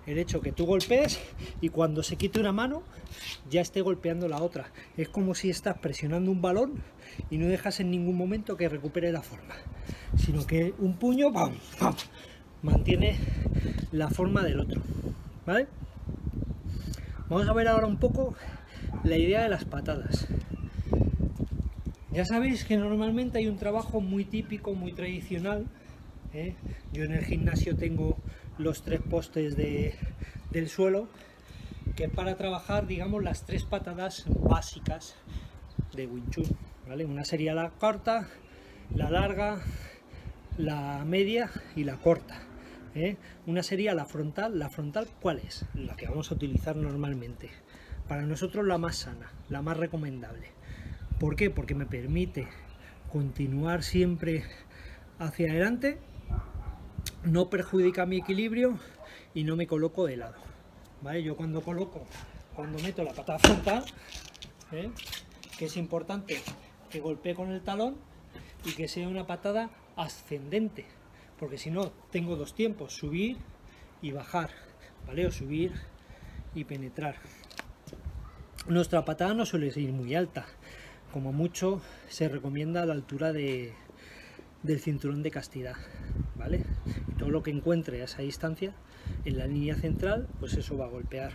El hecho que tú golpees y cuando se quite una mano ya esté golpeando la otra. Es como si estás presionando un balón y no dejas en ningún momento que recupere la forma, sino que un puño, ¡pam!, ¡pam!, mantiene la forma del otro, ¿vale? Vamos a ver ahora un poco la idea de las patadas. Ya sabéis que normalmente hay un trabajo muy típico, muy tradicional, ¿eh? Yo en el gimnasio tengo los 3 postes del suelo, que es para trabajar, digamos, las 3 patadas básicas de Wing Chun, ¿vale? Una sería la corta, la larga, la media y la corta, ¿eh? Una sería la frontal. ¿La frontal cuál es? La que vamos a utilizar normalmente. Para nosotros la más sana, la más recomendable. ¿Por qué? Porque me permite continuar siempre hacia adelante, no perjudica mi equilibrio y no me coloco de lado, ¿vale? Yo cuando meto la patada frontal, ¿eh?, que es importante que golpee con el talón y que sea una patada ascendente, porque si no tengo 2 tiempos, subir y bajar, ¿vale? O subir y penetrar. Nuestra patada no suele ir muy alta, como mucho se recomienda a la altura del cinturón de castidad, ¿vale? Y todo lo que encuentre a esa distancia en la línea central, pues eso va a golpear.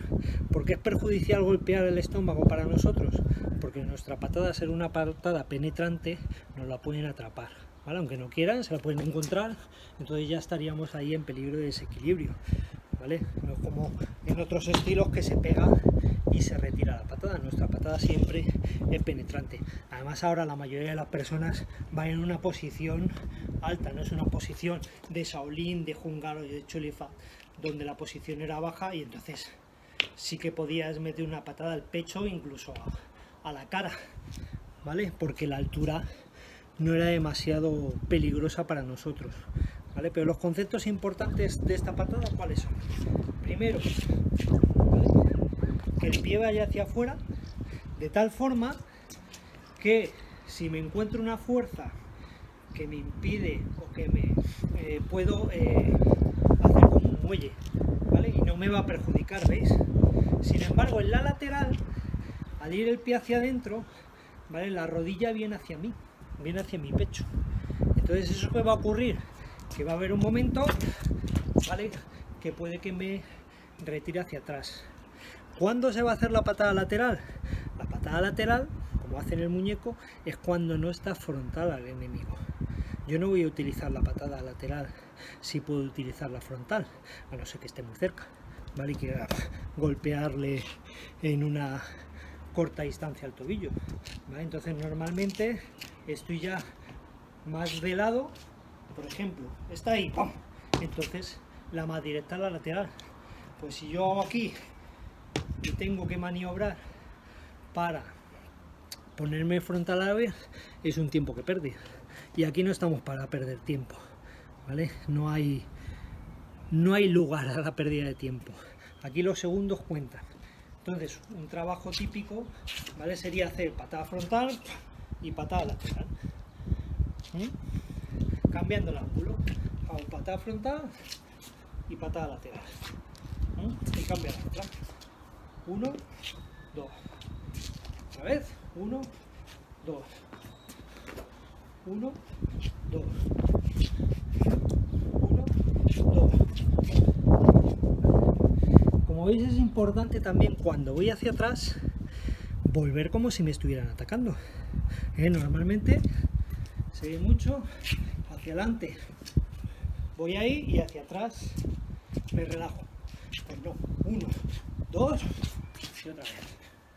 ¿Por qué es perjudicial golpear el estómago para nosotros? Porque nuestra patada, ser una patada penetrante, nos la pueden atrapar, ¿vale? Aunque no quieran, se la pueden encontrar, entonces ya estaríamos ahí en peligro de desequilibrio, ¿vale? No es como en otros estilos que se pega y se retira la patada. Nuestra patada siempre es penetrante. Además ahora la mayoría de las personas van en una posición alta, no es una posición de Shaolin, de Hungaro y de Cholifa. donde la posición era baja, y entonces sí que podías meter una patada al pecho, incluso a la cara, ¿vale? Porque la altura no era demasiado peligrosa para nosotros, ¿vale? Pero los conceptos importantes de esta patada, ¿cuáles son? Primero, ¿vale?, que el pie vaya hacia afuera, de tal forma que si me encuentro una fuerza que me impide o que me puedo hacer como un muelle, ¿vale?, y no me va a perjudicar, ¿veis? Sin embargo, en la lateral, al ir el pie hacia adentro, ¿vale?, la rodilla viene hacia mí, viene hacia mi pecho. Entonces, ¿eso qué va a ocurrir? Que va a haber un momento, ¿vale?, que puede que me retire hacia atrás. ¿Cuándo se va a hacer la patada lateral? La patada lateral, como hace en el muñeco, es cuando no está frontal al enemigo. Yo no voy a utilizar la patada lateral si puedo utilizar la frontal, a no ser que esté muy cerca, ¿vale?, y quiera golpearle en una corta distancia al tobillo, ¿vale? Entonces normalmente estoy ya más de lado, por ejemplo, está ahí, ¡pum!, entonces la más directa es la lateral. Pues si yo hago aquí y tengo que maniobrar para ponerme frontal a la vez, es un tiempo que perdí, y aquí no estamos para perder tiempo, ¿vale? No hay lugar a la pérdida de tiempo, aquí los segundos cuentan. Entonces un trabajo típico, ¿vale?, sería hacer patada frontal y patada lateral, cambiando el ángulo. Hago patada frontal y patada lateral, y cambia la otra. 1, 2, otra vez, 1, 2, 1, 2, 1, 2. Como veis, es importante también, cuando voy hacia atrás, volver como si me estuvieran atacando. Normalmente se ve mucho hacia adelante, voy ahí, y hacia atrás me relajo. Pues no, 1, 2 y otra vez,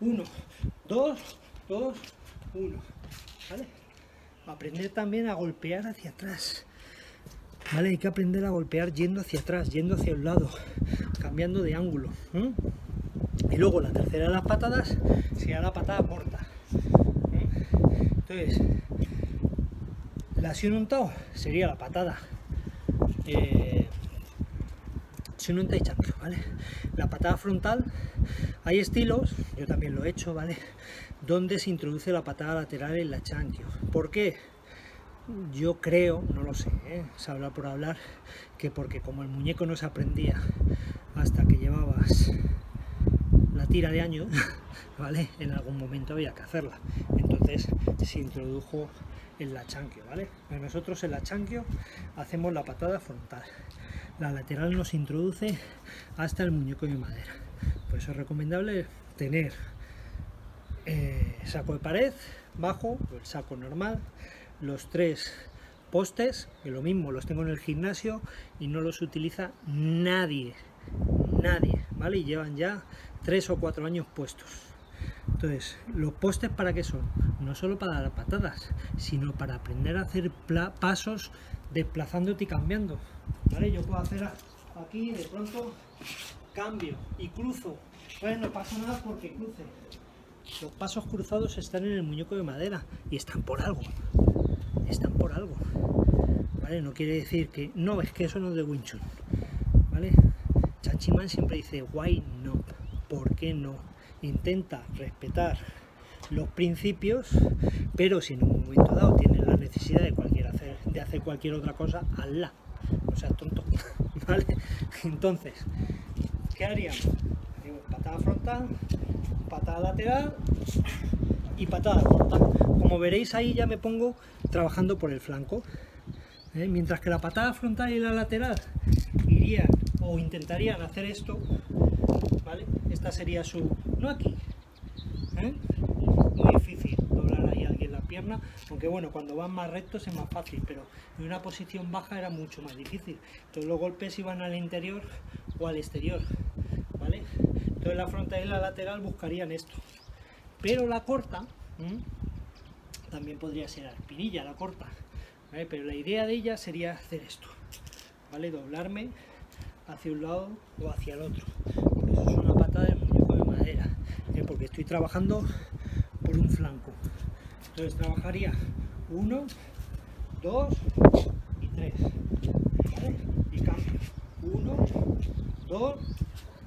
1, 2, 2, 1, ¿vale? Aprender también a golpear hacia atrás, ¿vale? Hay que aprender a golpear yendo hacia atrás, yendo hacia un lado, cambiando de ángulo. Y luego la tercera de las patadas sería la patada corta. Entonces, la Shonuntao sería la patada Shununtai Chankyo, ¿vale? La patada frontal, hay estilos, yo también lo he hecho, ¿vale?, donde se introduce la patada lateral en la Chankyo. ¿Por qué? Yo creo, no lo sé, se habla por hablar, que porque como el muñeco no se aprendía hasta que llevabas la tira de años, ¿vale?, en algún momento había que hacerla. Entonces se introdujo en la Chankyo, ¿vale? Pero nosotros en la Chankyo hacemos la patada frontal. La lateral nos introduce hasta el muñeco de madera. Por eso es recomendable tener saco de pared bajo, el saco normal, los 3 postes, que lo mismo los tengo en el gimnasio y no los utiliza nadie, ¿vale? Y llevan ya 3 o 4 años puestos. Entonces, ¿los postes para qué son? No solo para dar patadas, sino para aprender a hacer pasos desplazándote y cambiando, ¿vale? Yo puedo hacer aquí, de pronto cambio y cruzo, ¿vale? No pasa nada porque cruce. Los pasos cruzados están en el muñeco de madera y están por algo, ¿vale? No quiere decir que no, es que eso no es de Wing Chun, ¿vale? Chanchiman siempre dice why not, ¿por qué no? Intenta respetar los principios, pero si en un momento dado tienes la necesidad de hacer cualquier otra cosa, hazla, no seas tonto, ¿vale? Entonces, ¿qué haríamos? Haríamos patada frontal, patada lateral y patada corta. Como veréis, ahí ya me pongo trabajando por el flanco, mientras que la patada frontal y la lateral irían o intentarían hacer esto, ¿vale? Esta sería su... no aquí, muy difícil doblar ahí a alguien la pierna, aunque bueno, cuando van más rectos es más fácil, pero en una posición baja era mucho más difícil. Entonces los golpes iban al interior o al exterior, ¿vale? Entonces la frontal y la lateral buscarían esto, pero la corta también podría ser a la espinilla, la corta, ¿vale? Pero la idea de ella sería hacer esto, ¿vale? Doblarme hacia un lado o hacia el otro. Por eso es una patada del muñeco de madera, porque estoy trabajando por un flanco. Entonces trabajaría 1, 2 y 3, ¿vale? Y cambio 1, 2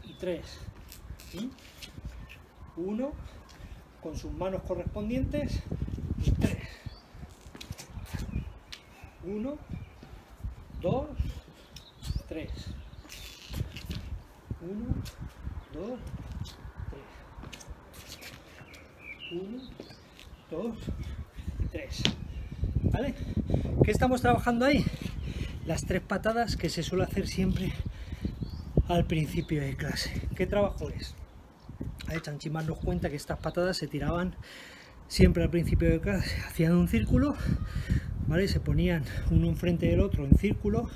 y 3. 1 con sus manos correspondientes y 3. 1, 2, 3. 1, 2, 3. 1, 2 y 3. ¿Vale? ¿Qué estamos trabajando ahí? Las 3 patadas que se suele hacer siempre al principio de clase. ¿Qué trabajo es? Chanchimán nos cuenta que estas patadas se tiraban siempre al principio de clase, hacían un círculo, ¿vale? Se ponían uno enfrente del otro en círculo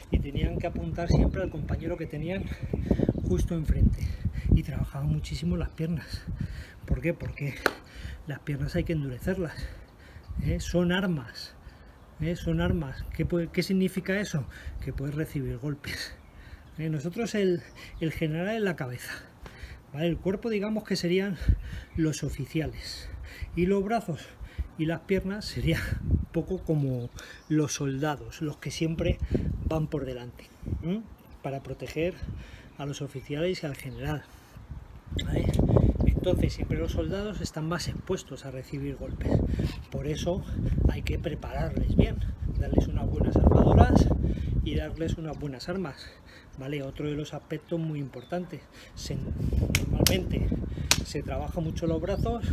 y tenían que apuntar siempre al compañero que tenían justo enfrente, y trabajaban muchísimo las piernas. ¿Por qué? Porque las piernas hay que endurecerlas, son armas, son armas. ¿Qué significa eso? Que puedes recibir golpes. Nosotros el general es la cabeza, ¿vale? El cuerpo, digamos que serían los oficiales, y los brazos y las piernas serían un poco como los soldados, los que siempre van por delante, para proteger a los oficiales y al general, ¿vale? Entonces siempre los soldados están más expuestos a recibir golpes, por eso hay que prepararles bien, darles unas buenas armaduras y darles unas buenas armas, ¿vale? Otro de los aspectos muy importantes, normalmente se trabaja mucho los brazos,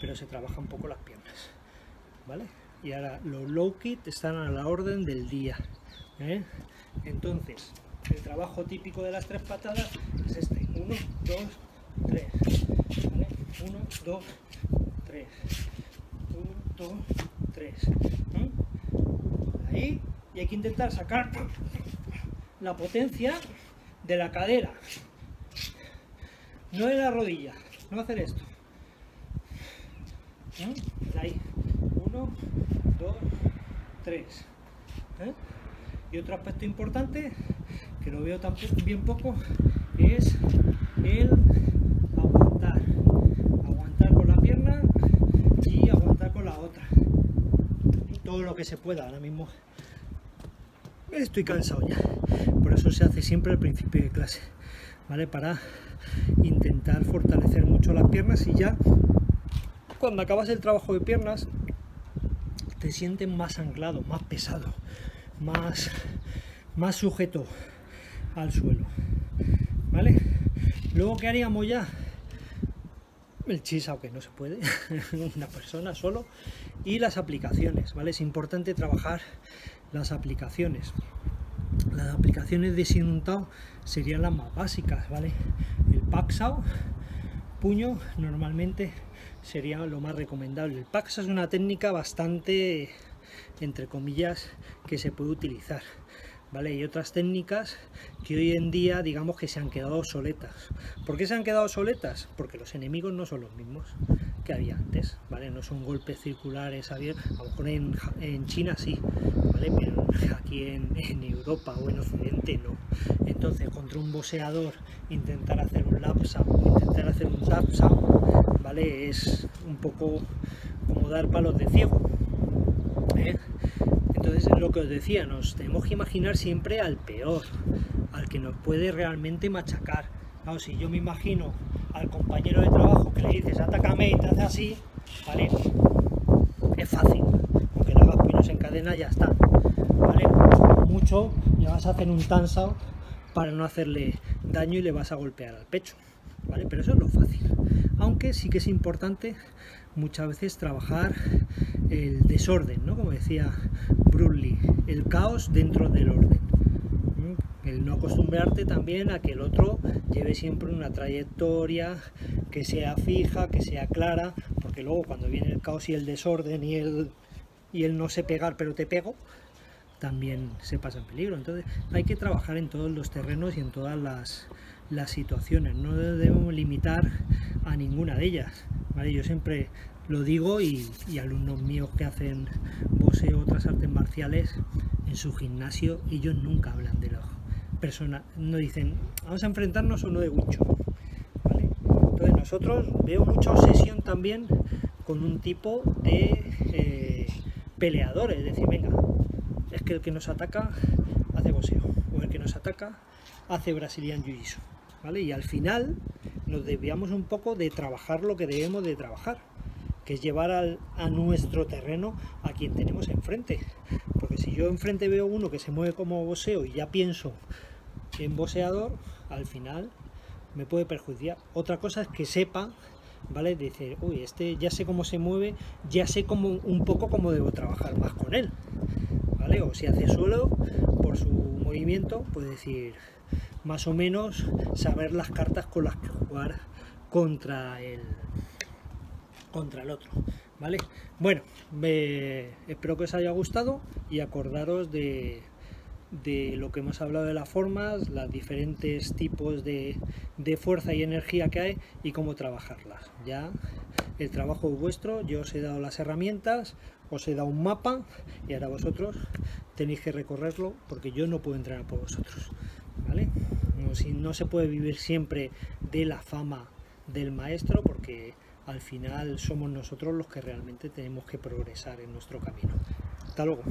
pero se trabaja un poco las piernas, ¿vale? Y ahora los low kick están a la orden del día, Entonces el trabajo típico de las 3 patadas es este: 1, 2, 3, ¿vale? 1, 2, 3, 1, 2, 3, ahí, y hay que intentar sacar la potencia de la cadera, no de la rodilla, no hacer esto, ahí, 1, 2, 3, y otro aspecto importante que lo veo tampoco bien poco es el aguantar con la pierna y aguantar con la otra, todo lo que se pueda. Ahora mismo estoy cansado ya, por eso se hace siempre al principio de clase, ¿vale? Para intentar fortalecer mucho las piernas, y ya cuando acabas el trabajo de piernas te sientes más anclado, más pesado, más sujeto al suelo, ¿vale? Luego, ¿qué haríamos ya? El chisao, que no se puede, una persona solo, y las aplicaciones, ¿vale? Es importante trabajar las aplicaciones. Las aplicaciones de Shinuntao serían las más básicas, ¿vale? El Paksao, puño, normalmente sería lo más recomendable. El Paksao es una técnica bastante, entre comillas, que se puede utilizar, ¿vale? Y otras técnicas que hoy en día, digamos, que se han quedado obsoletas. ¿Por qué se han quedado obsoletas? Porque los enemigos no son los mismos que había antes, ¿vale? No son golpes circulares abiertos, a lo mejor en China sí, ¿vale? Pero aquí en Europa o en Occidente no. Entonces, contra un boxeador intentar hacer un lapsao, intentar hacer un tapsao, ¿vale? Es un poco como dar palos de ciego, Entonces, es lo que os decía, nos tenemos que imaginar siempre al peor, al que nos puede realmente machacar. Claro, si yo me imagino al compañero de trabajo que le dices atácame y te hace así, ¿vale? Es fácil, aunque le hagas puños en cadena ya está, ¿vale? Mucho le vas a hacer un tansao para no hacerle daño y le vas a golpear al pecho, ¿vale? Pero eso es lo fácil, aunque sí que es importante muchas veces trabajar el desorden, ¿no? Como decía Bruce Lee, el caos dentro del orden, el no acostumbrarte también a que el otro lleve siempre una trayectoria que sea fija, que sea clara, porque luego cuando viene el caos y el desorden y el no sé pegar pero te pego, también se pasa en peligro. Entonces hay que trabajar en todos los terrenos y en todas las situaciones, no debemos limitar a ninguna de ellas, ¿vale? Yo siempre lo digo, y alumnos míos que hacen boxeo o otras artes marciales en su gimnasio, ellos nunca hablan nos dicen, vamos a enfrentarnos a uno de Wing Chun, ¿vale? Entonces nosotros veo mucha obsesión también con un tipo de peleadores, es decir, venga, es que el que nos ataca hace boxeo, o el que nos ataca hace Brazilian Jiu-Jitsu, ¿vale? Y al final nos desviamos un poco de trabajar lo que debemos de trabajar, que es llevar a nuestro terreno a quien tenemos enfrente. Porque si yo enfrente veo uno que se mueve como boxeo y ya pienso en boxeador, al final me puede perjudicar. Otra cosa es que sepa, ¿vale? Decir, uy, este ya sé cómo se mueve, ya sé un poco cómo debo trabajar más con él, ¿vale? O si hace suelo por su movimiento, pues decir, más o menos saber las cartas con las que jugar contra el otro, ¿vale? Bueno, espero que os haya gustado y acordaros de lo que hemos hablado de las formas, los diferentes tipos de fuerza y energía que hay y cómo trabajarlas. Ya el trabajo es vuestro, yo os he dado las herramientas, os he dado un mapa y ahora vosotros tenéis que recorrerlo, porque yo no puedo entrenar por vosotros, ¿vale? No se puede vivir siempre de la fama del maestro, porque al final somos nosotros los que realmente tenemos que progresar en nuestro camino. Hasta luego.